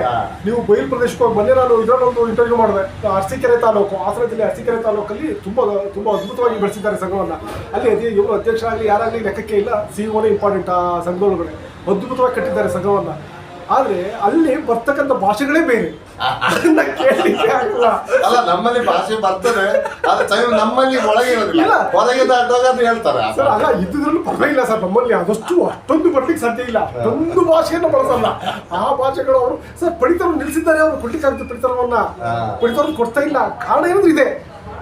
ನೀವು ಬಯಲು ಪ್ರದೇಶಕ್ಕೆ ಹೋಗಿ ಮೊನ್ನೆ ನಾನು ಇದರಲ್ಲೊಂದು ಇಂಟರ್ವ್ಯೂ ಮಾಡಿದೆ. ಅರಸೀಕೆರೆ ತಾಲೂಕು, ಹಾಸನ ಜಿಲ್ಲೆ ಅರಸೀಕೆರೆ ತಾಲೂಕಲ್ಲಿ ತುಂಬಾ ಅದ್ಭುತವಾಗಿ ಬೆಳೆಸಿದ್ದಾರೆ ಸಂಘವನ್ನ. ಅಲ್ಲಿ ಇವರು ಅಧ್ಯಕ್ಷರಾಗಲಿ ಯಾರಾಗಲಿ ಲೆಕ್ಕಕ್ಕೆ ಇಲ್ಲ, CEO ಇಂಪಾರ್ಟೆಂಟ್ ಆ ಸಂಘದೊಳಗಡೆ ಅದ್ಭುತವಾಗಿ ಕಟ್ಟಿದ್ದಾರೆ ಸಂಘವನ್ನ. ಆದ್ರೆ ಅಲ್ಲಿ ಬರ್ತಕ್ಕಂಥ ಭಾಷೆಗಳೇ ಬೇರೆ, ಅದನ್ನ ಕೇಳಲಿಕ್ಕೆ ಆಗಲ್ಲ. ಅಲ್ಲ, ನಮ್ಮಲ್ಲಿ ಭಾಷೆ ಬರ್ತದೆ, ನಮ್ಮಲ್ಲಿ ಒಳಗಿರೋದಿಲ್ಲ, ಹೊರಗೆ ದಾಟೋದು ಹೇಳ್ತಾರೆ ಸರ್. ಅಲ್ಲ, ಇದ್ರಲ್ಲಿ ಪರವಾಗಿಲ್ಲ ಸರ್, ನಮ್ಮಲ್ಲಿ ಅಷ್ಟೊಂದು ಬರ್ಲಿಕ್ಕೆ ಸಾಧ್ಯ ಇಲ್ಲ. ಒಂದು ಭಾಷೆಯನ್ನು ಬಳಸಲ್ಲ. ಆ ಭಾಷೆಗಳು ಅವರು ಸರ್ ಪಡಿತರನ್ನು ನಿಲ್ಲಿಸಿದ್ದಾರೆ. ಅವರು ಕೊಡ್ಲಿಕ್ಕಾಗುತ್ತೆ ಪಡಿತರವನ್ನು ಕೊಡ್ತಾ ಇಲ್ಲ. ಕಾರಣ ಏನಾದ್ರು ಇದೆ,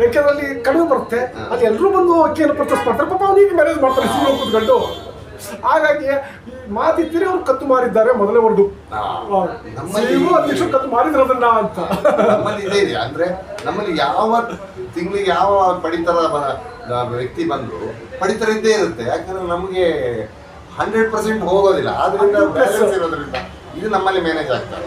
ಯಾಕೆಂದ್ರೆ ಅಲ್ಲಿ ಕಡಿಮೆ ಬರುತ್ತೆ. ಅಲ್ಲಿ ಎಲ್ಲರೂ ಬಂದು ಅಕ್ಕಿಯನ್ನು ಪರ್ಚೇಸ್ ಮಾಡ್ತಾರೆ. ಪಾಪ ಅವನಿಗೆ ಮ್ಯಾನೇಜ್ ಮಾಡ್ತಾರೆ. CEO ಕೂತ್ಕೊಂಡು ಹಾಗಾಗಿ ಈ ಮಾತಿದ್ದೀರಿ ಅವ್ರು ಕತ್ತು ಮಾರಿದ್ದಾರೆ ಮೊದಲೇ ಹೊರದು ಅಧ್ಯಕ್ಷರು ಕತ್ತು ಮಾರಿದ್ರು ಅದನ್ನ ಅಂತ ನಮ್ಮಲ್ಲಿ ಇದೇ ಇದೆ. ಅಂದ್ರೆ ನಮ್ಮಲ್ಲಿ ಯಾವ ತಿಂಗಳಿಗೆ ಯಾವ ಪಡಿತರ ವ್ಯಕ್ತಿ ಬಂದ್ರು ಪಡಿತರ ಇದ್ದೇ ಇರುತ್ತೆ. ಯಾಕಂದ್ರೆ ನಮಗೆ 100% ಹೋಗೋದಿಲ್ಲ, ಆದ್ರಿಂದ ಬ್ಯಾಲೆನ್ಸ್ ಇರೋದ್ರಿಂದ ಇದು ನಮ್ಮಲ್ಲಿ ಮ್ಯಾನೇಜ್ ಆಗ್ತದೆ.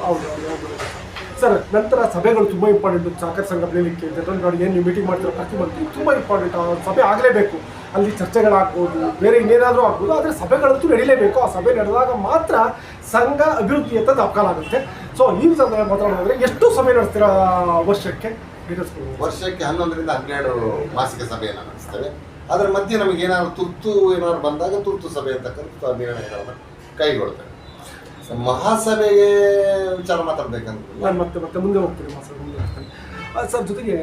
ಸರ್, ನಂತರ ಸಭೆಗಳು ತುಂಬ ಇಂಪಾರ್ಟೆಂಟ್. ಸಹಕಾರ ಸಂಘ ಬೆಳೀಲಿಕ್ಕೆ ಜನರಲ್ ನೋಡಿ ಏನು ನೀವು ಮೀಟಿಂಗ್ ಮಾಡ್ತೀರೋ ಪ್ರತಿ ಮಂತ್ಲಿ ತುಂಬ ಇಂಪಾರ್ಟೆಂಟ್. ಸಭೆ ಆಗಲೇಬೇಕು, ಅಲ್ಲಿ ಚರ್ಚೆಗಳಾಗ್ಬೋದು, ಬೇರೆ ಇನ್ನೇನಾದರೂ ಆಗ್ಬೋದು, ಆದರೆ ಸಭೆಗಳಂತೂ ನಡೀಲೇಬೇಕು. ಆ ಸಭೆ ನಡೆದಾಗ ಮಾತ್ರ ಸಂಘ ಅಭಿವೃದ್ಧಿ ಅಂತ ದಾಖಲಾಗುತ್ತೆ. ಸೊ ಈ ಸಂದರ್ಭ ಮಾತಾಡೋದಾದ್ರೆ ಎಷ್ಟು ಸಭೆ ನಡೆಸ್ತೀರಾ ವರ್ಷಕ್ಕೆ? ವರ್ಷಕ್ಕೆ 11 ರಿಂದ 12 ಮಾಸಿಕ ಸಭೆಯನ್ನು ನಡೆಸ್ತೇವೆ. ಅದರ ಮಧ್ಯೆ ನಮಗೆ ಏನಾದ್ರು ತುರ್ತು ಏನಾದ್ರು ಬಂದಾಗ ತುರ್ತು ಸಭೆ ಅಂತಕ್ಕಂಥ ನಿರ್ಣಯಗಳನ್ನು ಕೈಗೊಳ್ತೇವೆ. ಮಹಾಸಭೆಗೆ ವಿಚಾರ ಮಾತಾಡ್ಬೇಕಂತ ನಾನು ಮತ್ತೆ ಮುಂದೆ ಹೋಗ್ತೀನಿ. ಮಹಾಸಭೆ ಮುಂದೆ ಹೋಗ್ತೀನಿ ಸರ್. ಜೊತೆಗೆ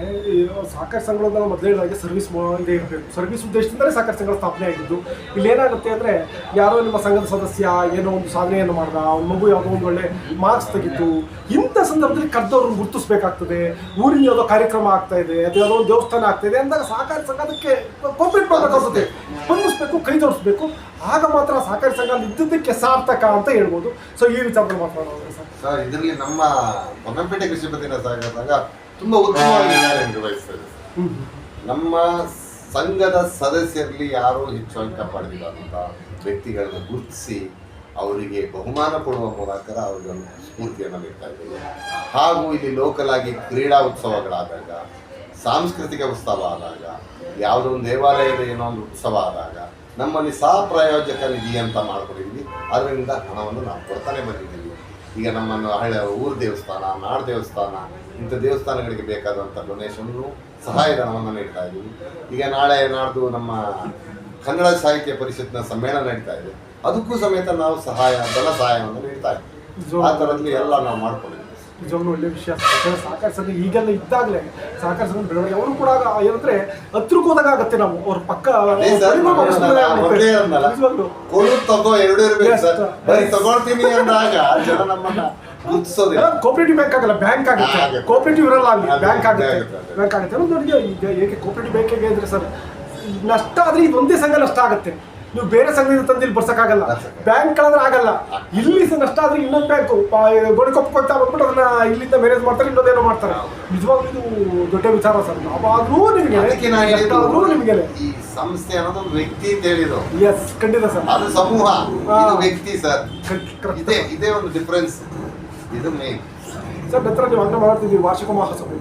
ಸಹಕಾರ ಸಂಘಗಳನ್ನ ನಾವು ಮೊದಲೇ ಹೇಳಿದಾಗೆ ಸರ್ವಿಸ್ ಇದೇ ಇರಬೇಕು. ಸರ್ವಿಸ್ ಉದ್ದೇಶದಿಂದಲೇ ಸಹಕಾರ ಸಂಘಗಳ ಸ್ಥಾಪನೆ ಆಗಿದ್ದು. ಇಲ್ಲಿ ಏನಾಗುತ್ತೆ ಅಂದರೆ, ಯಾರೋ ನಿಮ್ಮ ಸಂಘದ ಸದಸ್ಯ ಏನೋ ಒಂದು ಸಾಧನೆಯನ್ನು ಮಾಡಿದ, ಅವ್ನ ಮಗು ಯಾವುದೋ ಒಂದು ಒಳ್ಳೆ ಮಾರ್ಕ್ಸ್ ತೆಗಿತು, ಇಂಥ ಸಂದರ್ಭದಲ್ಲಿ ಕರೆದವ್ರನ್ನ ಗುರುತಿಸ್ಬೇಕಾಗ್ತದೆ. ಊರಿನ ಯಾವುದೋ ಕಾರ್ಯಕ್ರಮ ಆಗ್ತಾ ಇದೆ, ಅದು ಯಾವುದೋ ಒಂದು ದೇವಸ್ಥಾನ ಆಗ್ತಾ ಇದೆ ಅಂದಾಗ ಸಹಕಾರ ಸಂಘ ಅದಕ್ಕೆ ಕೋಪರೇಟ್ ಮಾಡಬೇಕಾಗ್ತದೆ, ಸ್ಪಂದಿಸಬೇಕು, ಕೈ ಜೋಡಿಸ್ಬೇಕು. ಆಗ ಮಾತ್ರ ಸಹಕಾರ ಸಂಘ ಇದ್ದದ್ದಕ್ಕೆ ಸಾರ್ಥಕ ಅಂತ ಹೇಳ್ಬೋದು. ಸೊ ಈ ವಿಚಾರದಲ್ಲಿ ಮಾತಾಡೋದು ಸರ್, ಇದರಲ್ಲಿ ನಮ್ಮ ಪೊನ್ನಂಪೇಟೆ ಕೃಷಿ ಪತ್ತಿನ ಸಹಕಾರ ಸಂಘ ತುಂಬ ಉತ್ತಮವಾಗಿ ನಿರ್ವಹಿಸ್ತದೆ. ನಮ್ಮ ಸಂಘದ ಸದಸ್ಯರಲ್ಲಿ ಯಾರು ಹೆಚ್ಚು ಅಂಕ ಪಡೆದಿರುವಂಥ ವ್ಯಕ್ತಿಗಳನ್ನ ಗುರುತಿಸಿ ಅವರಿಗೆ ಬಹುಮಾನ ಕೊಡುವ ಮೂಲಕ ಅವರಿಗೆ ಒಂದು ಸ್ಫೂರ್ತಿಯನ್ನು ನೀಡ್ತಾ ಇದ್ದೇವೆ. ಹಾಗೂ ಇಲ್ಲಿ ಲೋಕಲ್ ಆಗಿ ಕ್ರೀಡಾ ಉತ್ಸವಗಳಾದಾಗ, ಸಾಂಸ್ಕೃತಿಕ ಉತ್ಸವ ಆದಾಗ, ಯಾವುದೋ ಒಂದು ದೇವಾಲಯದ ಏನೋ ಒಂದು ಉತ್ಸವ ಆದಾಗ ನಮ್ಮಲ್ಲಿ ಸಹಪ್ರಾಯೋಜಕ ನಿಧಿ ಅಂತ ಮಾಡ್ಕೊಂಡಿದ್ವಿ. ಅದರಿಂದ ಹಣವನ್ನು ನಾವು ಕೊಡ್ತಾನೆ ಬಂದಿದ್ದೀವಿ. ಈಗ ನಮ್ಮನ್ನು ಊರು ದೇವಸ್ಥಾನ, ನಾಡು ದೇವಸ್ಥಾನ, ಇಂಥ ದೇವಸ್ಥಾನಗಳಿಗೆ ಬೇಕಾದಂಥ ಡೊನೇಷನ್ನು ಸಹಾಯಧನವನ್ನು ನೀಡ್ತಾ ಇದ್ದೀವಿ. ಈಗ ನಾಳೆ ನಾಡ್ದು ನಮ್ಮ ಕನ್ನಡ ಸಾಹಿತ್ಯ ಪರಿಷತ್ನ ಸಮ್ಮೇಳನ ನಡೀತಾ ಇದೆ, ಅದಕ್ಕೂ ಸಮೇತ ನಾವು ಧನ ಸಹಾಯವನ್ನು ನೀಡ್ತಾ ಇದ್ದೀವಿ. ಆ ಥರದಲ್ಲಿ ಎಲ್ಲ ನಾವು ಮಾಡ್ಕೊಂಡಿದ್ದೀವಿ. ನಿಜವಾಗ್ಲೂ ಒಳ್ಳೆ ವಿಷಯ. ಸಹಕಾರ ಸಂಘ ಈಗೆಲ್ಲ ಇದ್ದಾಗಲೇ ಸಹಕಾರ ಸಂಘ ಬೆಳವಣಿಗೆ ಅವರು ಕೂಡ ಏನಂದ್ರೆ ಹತ್ರಕ್ಕೆ ಹೋದಾಗ ಆಗುತ್ತೆ. ನಾವು ಅವ್ರ ಪಕ್ಕ ತಗೊಳ್ತೀನಿ ಅಂದಾಗ ಜನ ನಮ್ಮನ್ನ ಗುರುತಿಸೋದಿಲ್ಲ. ಕೋಪರೇಟಿವ್ ಬ್ಯಾಂಕ್ ಆಗಲ್ಲ, ಬ್ಯಾಂಕ್ ಆಗುತ್ತೆ. ಕೋಪರೇಟಿವ್ ಇರಲ್ಲ, ಅಲ್ಲಿ ಬ್ಯಾಂಕ್ ಆಗುತ್ತೆ. ಬ್ಯಾಂಕ್ ಆಗುತ್ತೆ. ನೋಡಿ ಈಗ ಏಕೆ ಕೋಪರೇಟಿವ್ ಬ್ಯಾಂಕಿಗೆ ಅಂದ್ರೆ ಸರ್, ನಷ್ಟ ಆದ್ರೆ ಇದೊಂದೇ ಸಂಘ ನಷ್ಟ ಆಗುತ್ತೆ. ನೀವು ಬೇರೆ ಸಂಘದಿಂದ ತಂದು ಇಲ್ಲಿ ಬರ್ಸಕ್ಕಾಗಲ್ಲ. ಬ್ಯಾಂಕ್ಗಳಾದ್ರೆ ಆಗಲ್ಲ. ಇಲ್ಲಿ ನಷ್ಟ ಆದ್ರೆ ಇನ್ನೊಂದು ಬ್ಯಾಂಕು ಗೋಡಿ ಕೊಪ್ಕೊಳ್ತಾ ಬಂದ್ಬಿಟ್ಟು ಅದನ್ನ ಇಲ್ಲಿಂದ ಮ್ಯಾನೇಜ್ ಮಾಡ್ತಾರೆ, ಇನ್ನೊಂದೇನೋ ಮಾಡ್ತಾರೆ. ನಿಜವಾಗ್ಲೂ ಇದು ದೊಡ್ಡ ವಿಚಾರ ಸರ್. ನಾವಾದ್ರೂ ನಿಮಗೆ ನಿಮಗೆ ಈ ಸಂಸ್ಥೆ ಅನ್ನೋದು ಒಂದು ವ್ಯಕ್ತಿ ಅಂತ ಹೇಳಿದ್ರು. ಎಸ್, ಖಂಡಿತ ಸರ್. ಅದು ಸಮೂಹ, ವ್ಯಕ್ತಿ ಸರ್. ಇದೇ ಒಂದು ಡಿಫ್ರೆನ್ಸ್. ಇದು ಮೇನ್ ಸರ್. ನಂತರ ನೀವು ಹಂಗೆ ಮಾಡ್ತಿದ್ದೀವಿ ವಾರ್ಷಿಕ ಮಹಾಸಭೆ.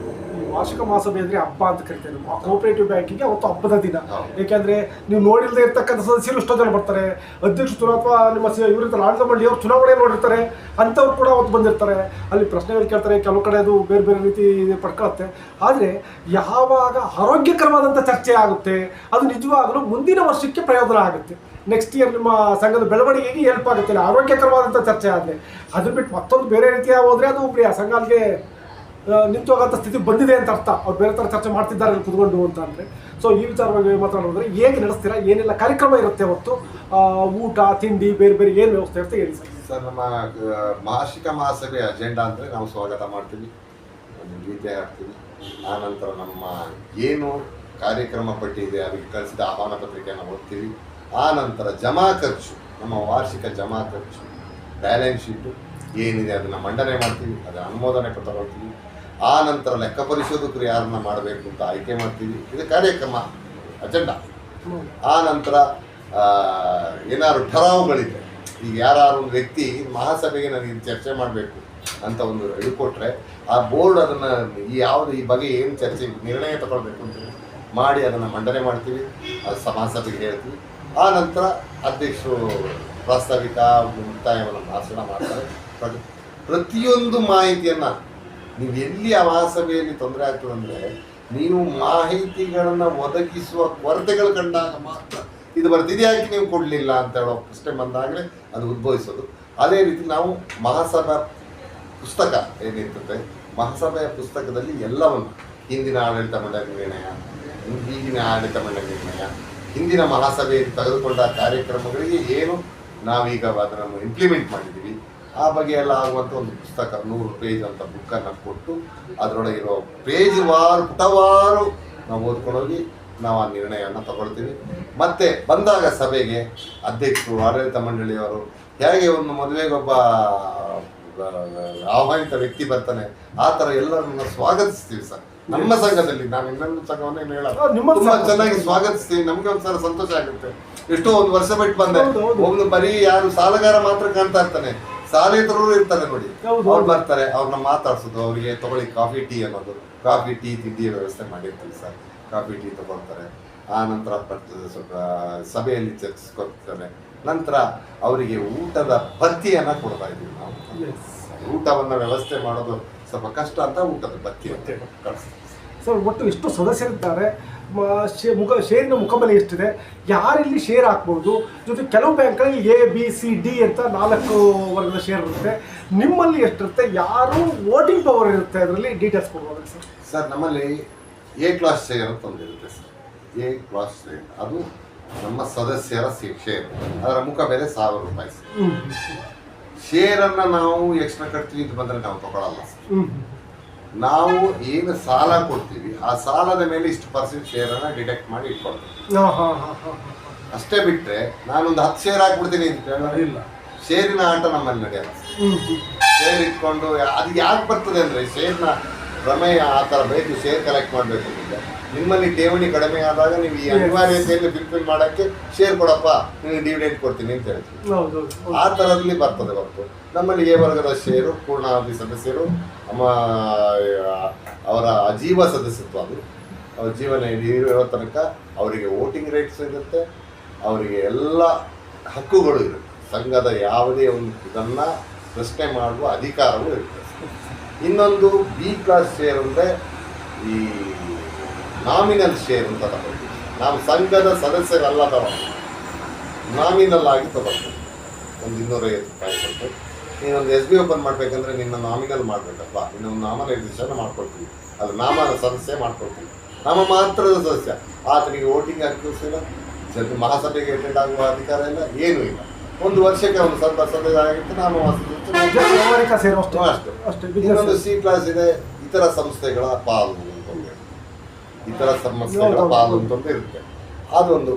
ವಾರ್ಷಿಕ ಮಹಾಸಭೆ ಅಂದರೆ ಹಬ್ಬ ಅಂತ ಕರಿತೇವೆ ನಾವು. ಕೋಆಪರೇಟಿವ್ ಬ್ಯಾಂಕಿಗೆ ಅವತ್ತು ಹಬ್ಬದ ದಿನ. ಏಕೆಂದರೆ ನೀವು ನೋಡಿಲ್ಲದೆ ಇರ್ತಕ್ಕಂಥ ಸದಸ್ಯರು ಎಷ್ಟೋ ಜನ ಬರ್ತಾರೆ. ಅಧ್ಯಕ್ಷರು ಅಥವಾ ನಿಮ್ಮ ಇವರಿರ್ತಾರೆ ಆಡಳಿತ ಮಂಡಳಿಯವರು ಚುನಾವಣೆ ನೋಡಿರ್ತಾರೆ, ಅಂಥವ್ರು ಕೂಡ ಅವತ್ತು ಬಂದಿರ್ತಾರೆ. ಅಲ್ಲಿ ಪ್ರಶ್ನೆಗಳು ಕೇಳ್ತಾರೆ, ಕೆಲವು ಕಡೆ ಅದು ಬೇರೆ ಬೇರೆ ರೀತಿ ಪಡ್ಕೊಳ್ಳುತ್ತೆ. ಆದರೆ ಯಾವಾಗ ಆರೋಗ್ಯಕರವಾದಂಥ ಚರ್ಚೆ ಆಗುತ್ತೆ, ಅದು ನಿಜವಾಗಲೂ ಮುಂದಿನ ವರ್ಷಕ್ಕೆ ಪ್ರಯೋಜನ ಆಗುತ್ತೆ. ನೆಕ್ಸ್ಟ್ ಇಯರ್ ನಿಮ್ಮ ಸಂಘದ ಬೆಳವಣಿಗೆಗೆ ಹೆಲ್ಪ್ ಆಗುತ್ತೆ. ಆರೋಗ್ಯಕರವಾದಂಥ ಚರ್ಚೆ ಆದರೆ ಅದ್ರ ಬಿಟ್ಟು ಮತ್ತೊಂದು ಬೇರೆ ರೀತಿಯ ಹೋದರೆ ಅದು ಆ ಸಂಘ ಅಲ್ಲಿಗೆ ನಿಂತು ಹೋಗೋಂಥ ಸ್ಥಿತಿ ಬಂದಿದೆ ಅಂತ ಅರ್ಥ. ಅವ್ರು ಬೇರೆ ಥರ ಚರ್ಚೆ ಮಾಡ್ತಿದ್ದಾರೆ ಅಲ್ಲಿ ಕುತ್ಕೊಂಡು ಅಂತ ಅಂದರೆ. ಸೊ ಈ ವಿಚಾರವಾಗಿ ಮಾತಾಡೋದ್ರೆ ಹೇಗೆ ನಡೆಸ್ತೀರಾ, ಏನೆಲ್ಲ ಕಾರ್ಯಕ್ರಮ ಇರುತ್ತೆ ಅವತ್ತು, ಊಟ ತಿಂಡಿ ಬೇರೆ ಬೇರೆ ಏನು ವ್ಯವಸ್ಥೆ ಇರುತ್ತೆ ಹೇಳಿ ಸರ್. ಸರ್, ನಮ್ಮ ವಾರ್ಷಿಕ ಮಹಾಸಭೆ ಅಜೆಂಡಾ ಅಂದರೆ ನಾವು ಸ್ವಾಗತ ಮಾಡ್ತೀವಿ, ಒಂದು ಗೀತೆ ಹಾಕ್ತೀವಿ. ಆನಂತರ ನಮ್ಮ ಏನು ಕಾರ್ಯಕ್ರಮ ಪಟ್ಟಿ ಇದೆ ಅದಕ್ಕೆ ಕಳಿಸಿದ ಆಹ್ವಾನ ಪತ್ರಿಕೆಯನ್ನು ಓದ್ತೀವಿ. ಆನಂತರ ಜಮಾ ಖರ್ಚು, ನಮ್ಮ ವಾರ್ಷಿಕ ಜಮಾ ಖರ್ಚು ಬ್ಯಾಲೆನ್ಸ್ ಶೀಟು ಏನಿದೆ ಅದನ್ನು ಮಂಡನೆ ಮಾಡ್ತೀವಿ, ಅದನ್ನು ಅನುಮೋದನೆ ತಗೊಳ್ತೀವಿ. ಆ ನಂತರ ಲೆಕ್ಕ ಪರಿಶೋಧಕರು ಯಾರನ್ನ ಮಾಡಬೇಕು ಅಂತ ಆಯ್ಕೆ ಮಾಡ್ತೀವಿ. ಇದು ಕಾರ್ಯಕ್ರಮ ಅಜೆಂಡಾ. ಆ ನಂತರ ಏನಾದ್ರು ಠರಾವುಗಳಿದೆ, ಈಗ ಯಾರು ಒಂದು ವ್ಯಕ್ತಿ ಮಹಾಸಭೆಗೆ ನನಗೆ ಚರ್ಚೆ ಮಾಡಬೇಕು ಅಂತ ಒಂದು ಹೇಳಿಕೊಟ್ರೆ ಆ ಬೋರ್ಡ್ ಅದನ್ನು ಈ ಬಗ್ಗೆ ಏನು ಚರ್ಚೆ ನಿರ್ಣಯ ತಗೊಳ್ಬೇಕು ಅಂತ ಮಾಡಿ ಅದನ್ನು ಮಂಡನೆ ಮಾಡ್ತೀವಿ, ಅದು ಮಹಾಸಭೆಗೆ ಹೇಳ್ತೀವಿ. ಆ ನಂತರ ಅಧ್ಯಕ್ಷರು ಪ್ರಾಸ್ತಾವಿಕ ಮುಕ್ತಾಯವನ್ನು ಭಾಷಣ ಮಾಡ್ತಾರೆ. ಪ್ರತಿಯೊಂದು ಮಾಹಿತಿಯನ್ನು ನೀವು ಎಲ್ಲಿ ಆ ಮಹಾಸಭೆಯಲ್ಲಿ ತೊಂದರೆ ಆಗ್ತದೆ ಅಂದರೆ, ನೀವು ಮಾಹಿತಿಗಳನ್ನು ಒದಗಿಸುವ ಕೊರತೆಗಳು ಕಂಡಾಗ ಮಾತ್ರ ಇದು ಬರ್ತಿದೆ, ಯಾಕೆ ನೀವು ಕೊಡಲಿಲ್ಲ ಅಂತ ಹೇಳೋ ಪ್ರಶ್ನೆ ಬಂದಾಗಲೇ ಅದು ಉದ್ಭವಿಸೋದು. ಅದೇ ರೀತಿ ನಾವು ಮಹಾಸಭಾ ಪುಸ್ತಕ ಏನಿರ್ತದೆ, ಮಹಾಸಭೆಯ ಪುಸ್ತಕದಲ್ಲಿ ಎಲ್ಲವನ್ನು ಹಿಂದಿನ ಆಡಳಿತ ಮಂಡಳಿ ನಿರ್ಣಯ, ಈಗಿನ ಆಡಳಿತ ಮಂಡಳಿ ನಿರ್ಣಯ, ಹಿಂದಿನ ಮಹಾಸಭೆಯಲ್ಲಿ ತೆಗೆದುಕೊಂಡ ಕಾರ್ಯಕ್ರಮಗಳಿಗೆ ಏನು ನಾವೀಗ ಅದನ್ನು ಇಂಪ್ಲಿಮೆಂಟ್ ಮಾಡಿದ್ದೀವಿ, ಆ ಬಗ್ಗೆ ಎಲ್ಲ ಆಗುವಂಥ ಒಂದು ಪುಸ್ತಕ 100 ಪೇಜ್ ಅಂತ ಬುಕ್ಕನ್ನು ಕೊಟ್ಟು ಅದರೊಳಗಿರೋ ಪುಟವಾರು ನಾವು ಓದ್ಕೊಂಡೋಗಿ ನಾವು ಆ ನಿರ್ಣಯವನ್ನು ತಗೊಳ್ತೀವಿ. ಮತ್ತೆ ಬಂದಾಗ ಸಭೆಗೆ ಅಧ್ಯಕ್ಷರು, ಆಡಳಿತ ಮಂಡಳಿಯವರು ಹೇಗೆ ಒಂದು ಮದುವೆಗೊಬ್ಬ ಆಹ್ವಾನಿತ ವ್ಯಕ್ತಿ ಬರ್ತಾನೆ ಆ ಥರ ಎಲ್ಲರನ್ನ ಸ್ವಾಗತಿಸ್ತೀವಿ ಸರ್. ನಮ್ಮ ಸಂಘದಲ್ಲಿ, ನಾನು ಇನ್ನೊಂದು ಸಂಘವನ್ನು ಏನು ಹೇಳಲ್ಲ, ತುಂಬಾ ಚೆನ್ನಾಗಿ ಸ್ವಾಗತಿಸ್ತೀವಿ. ನಮ್ಗೆ ಒಂದ್ಸಲ ಸಂತೋಷ ಆಗುತ್ತೆ. ಎಷ್ಟೋ ಒಂದು ವರ್ಷ ಬಿಟ್ಟು ಬಂದೆ, ಒಂದು ಬರೀ ಯಾರು ಸಾಲಗಾರ ಮಾತ್ರ ಕಾಣ್ತಾ ಇರ್ತಾನೆ, ಸಾಲೇತರರು ಇರ್ತಾರೆ ನೋಡಿ, ಅವ್ರು ಬರ್ತಾರೆ, ಅವ್ರನ್ನ ಮಾತಾಡ್ಸೋದು, ಅವರಿಗೆ ತಗೊಳ್ಳಿ ಕಾಫಿ ಟೀ ಅನ್ನೋದು, ಕಾಫಿ ಟೀ ತಿಂಡಿಯ ವ್ಯವಸ್ಥೆ ಮಾಡಿರ್ತೀವಿ ಸರ್. ಕಾಫಿ ಟೀ ತಗೊಳ್ತಾರೆ, ಆ ನಂತರ ಸ್ವಲ್ಪ ಸಭೆಯಲ್ಲಿ ಚರ್ಚಿಸ್ಕೊಳ್ತಾರೆ. ನಂತರ ಅವರಿಗೆ ಊಟದ ಭತ್ಯೆಯನ್ನ ಕೊಡ್ತಾ ಇದೀವಿ ನಾವು. ಊಟವನ್ನ ವ್ಯವಸ್ಥೆ ಮಾಡೋದು ಸ್ವಲ್ಪ ಕಷ್ಟ ಅಂತ ಊಟದ ಭತ್ಯೆ ಕಳಿಸ್ತೀವಿ ಸರ್. ಒಟ್ಟು ಎಷ್ಟು ಸದಸ್ಯರಿದ್ದಾರೆ, ಶೇರಿನ ಮುಖಬೆಲೆ ಎಷ್ಟಿದೆ, ಯಾರಿಲ್ಲಿ ಶೇರ್ ಹಾಕ್ಬೋದು, ಜೊತೆ ಕೆಲವು ಬ್ಯಾಂಕ್ಗಳಲ್ಲಿ ABCD ಅಂತ 4 ವರ್ಗದ ಶೇರ್ ಇರುತ್ತೆ, ನಿಮ್ಮಲ್ಲಿ ಎಷ್ಟಿರುತ್ತೆ, ಯಾರು ವೋಟಿಂಗ್ ಪವರ್ ಇರುತ್ತೆ, ಅದರಲ್ಲಿ ಡೀಟೇಲ್ಸ್ ಕೊಡ್ಬೋದು ಸರ್. ಸರ್ ನಮ್ಮಲ್ಲಿ A ಕ್ಲಾಸ್ ಶೇರ್ ಅಂತ ಒಂದಿರುತ್ತೆ ಸರ್. A ಕ್ಲಾಸ್ ಶೇರ್ ಅದು ನಮ್ಮ ಸದಸ್ಯರ ಶೇರ್, ಅದರ ಮುಖಬೆಲೆ 1000 ರೂಪಾಯಿ ಸರ್. ಶೇರನ್ನು ನಾವು ಎಕ್ಸ್ಟ್ರಾ ಕಟ್ತೀವಿ ಅಂತ ಬಂದರೆ ನಾವು ತಗೊಳ್ಳಲ್ಲ ಸರ್. ನಾವು ಏನು ಸಾಲ ಕೊಡ್ತೀವಿ ಆ ಸಾಲದ ಮೇಲೆ ಇಷ್ಟು % ಶೇರನ್ನು ಡಿಡಕ್ಟ್ ಮಾಡಿ ಇಟ್ಕೊಳ್ತೀವಿ ಅಷ್ಟೇ. ಬಿಟ್ಟರೆ ನಾನೊಂದು 10 ಶೇರ್ ಹಾಕ್ಬಿಡ್ತೀನಿ ಅಂತ ಇಲ್ಲ, ಶೇರಿನ ಆಟ ನಮ್ಮಲ್ಲಿ ನಡೆಯಲ್ಲ. ಶೇರ್ ಇಟ್ಕೊಂಡು ಅದು ಯಾಕೆ ಬರ್ತದೆ ಅಂದರೆ ಶೇರ್ನ ಪ್ರಮೇಯ ಆ ಥರ ಬೇಕು, ಶೇರ್ ಕಲೆಕ್ಟ್ ಮಾಡಬೇಕು ಅಂತ. ನಿಮ್ಮಲ್ಲಿ ಠೇವಣಿ ಕಡಿಮೆ ಆದಾಗ ನೀವು ಈ ಅನಿವಾರ್ಯತೆಯಲ್ಲಿ ಫಿಲ್ಫಿಲ್ ಮಾಡೋಕ್ಕೆ ಶೇರ್ ಕೊಡಪ್ಪ, ನಿಮಗೆ ಡಿವಿಡೆಂಟ್ ಕೊಡ್ತೀನಿ ಅಂತ ಹೇಳ್ತೀವಿ. ಆ ಥರದಲ್ಲಿ ಬರ್ತದೆ ಹೊರತು ನಮ್ಮಲ್ಲಿ A ವರ್ಗದ ಶೇರು ಪೂರ್ಣಾವಧಿ ಸದಸ್ಯರು ಅವರ ಅಜೀವ ಸದಸ್ಯತ್ವ, ಅದು ಅವ್ರ ಜೀವನ ಇರೋ ತನಕ ಅವರಿಗೆ ವೋಟಿಂಗ್ ರೈಟ್ಸ್ ಇರುತ್ತೆ, ಅವರಿಗೆ ಎಲ್ಲ ಹಕ್ಕುಗಳು ಇರುತ್ತೆ. ಸಂಘದ ಯಾವುದೇ ಒಂದು ಇದನ್ನು ಪ್ರಶ್ನೆ ಮಾಡುವ ಅಧಿಕಾರವೂ ಇರುತ್ತೆ. ಇನ್ನೊಂದು B ಕ್ಲಾಸ್ ಶೇರ್ ಅಂದರೆ ಈ ನಾಮಿನಲ್ ಶೇರ್ ಅಂತ ತಗೊಳ್ತೀವಿ. ನಾವು ಸಂಘದ ಸದಸ್ಯರಲ್ಲದವ ನಾಮಿನಲ್ ಆಗಿ ತಗೊಳ್ತೀವಿ. ಒಂದು 250 ರೂಪಾಯಿ ಕೊಟ್ಟು ನೀನೊಂದು SB ಓಪನ್ ಮಾಡಬೇಕಂದ್ರೆ ನಿನ್ನ ನಾಮಿನಲ್ ಮಾಡಬೇಕಪ್ಪ, ಇನ್ನೊಂದು ನಾಮನಿರ್ದೇಶನ ಮಾಡ್ಕೊಳ್ತೀವಿ, ಅದು ನಾಮ ಸದಸ್ಯ ಮಾಡ್ಕೊಳ್ತೀವಿ. ನಾಮ ಮಾತ್ರದ ಸದಸ್ಯ, ಆತನಿಗೆ ವೋಟಿಂಗ್ ಹಕ್ಕಿಲ್ಲ, ಮಹಾಸಭೆಗೆ ಅಟೆಂಡ್ ಆಗುವ ಅಧಿಕಾರ ಇಲ್ಲ, ಏನೂ ಇಲ್ಲ. ಒಂದು ವರ್ಷಕ್ಕೆ ಒಂದು ಸದಸ್ಯ ಆಗಿತ್ತು, ನಾಮ ಅಷ್ಟೇ. ಇನ್ನೊಂದು C ಕ್ಲಾಸ್ ಇದೆ, ಇತರ ಸಂಸ್ಥೆಗಳ ಪಾಲು ಅಂತಂದು, ಇತರ ಸಂಸ್ಥೆಗಳ ಪಾಲು ಅಂತಂದು ಇರುತ್ತೆ. ಅದೊಂದು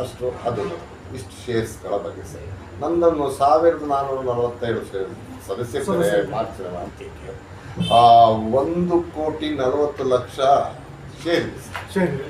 ಅಷ್ಟು, ಅದೊಂದು ಇಷ್ಟು ಶೇರ್ಸ್ಗಳ ಬಗ್ಗೆ ಸರ್. ನಂದೊಂದು 1447 ಶೇರ್ ಸದಸ್ಯರಿದ್ದಾರೆ ಮಾರ್ಚ್ ಅಂತ್ಯಕ್ಕೆ. 1,40,40,00,000 ಶೇರ್ ಇದೆ.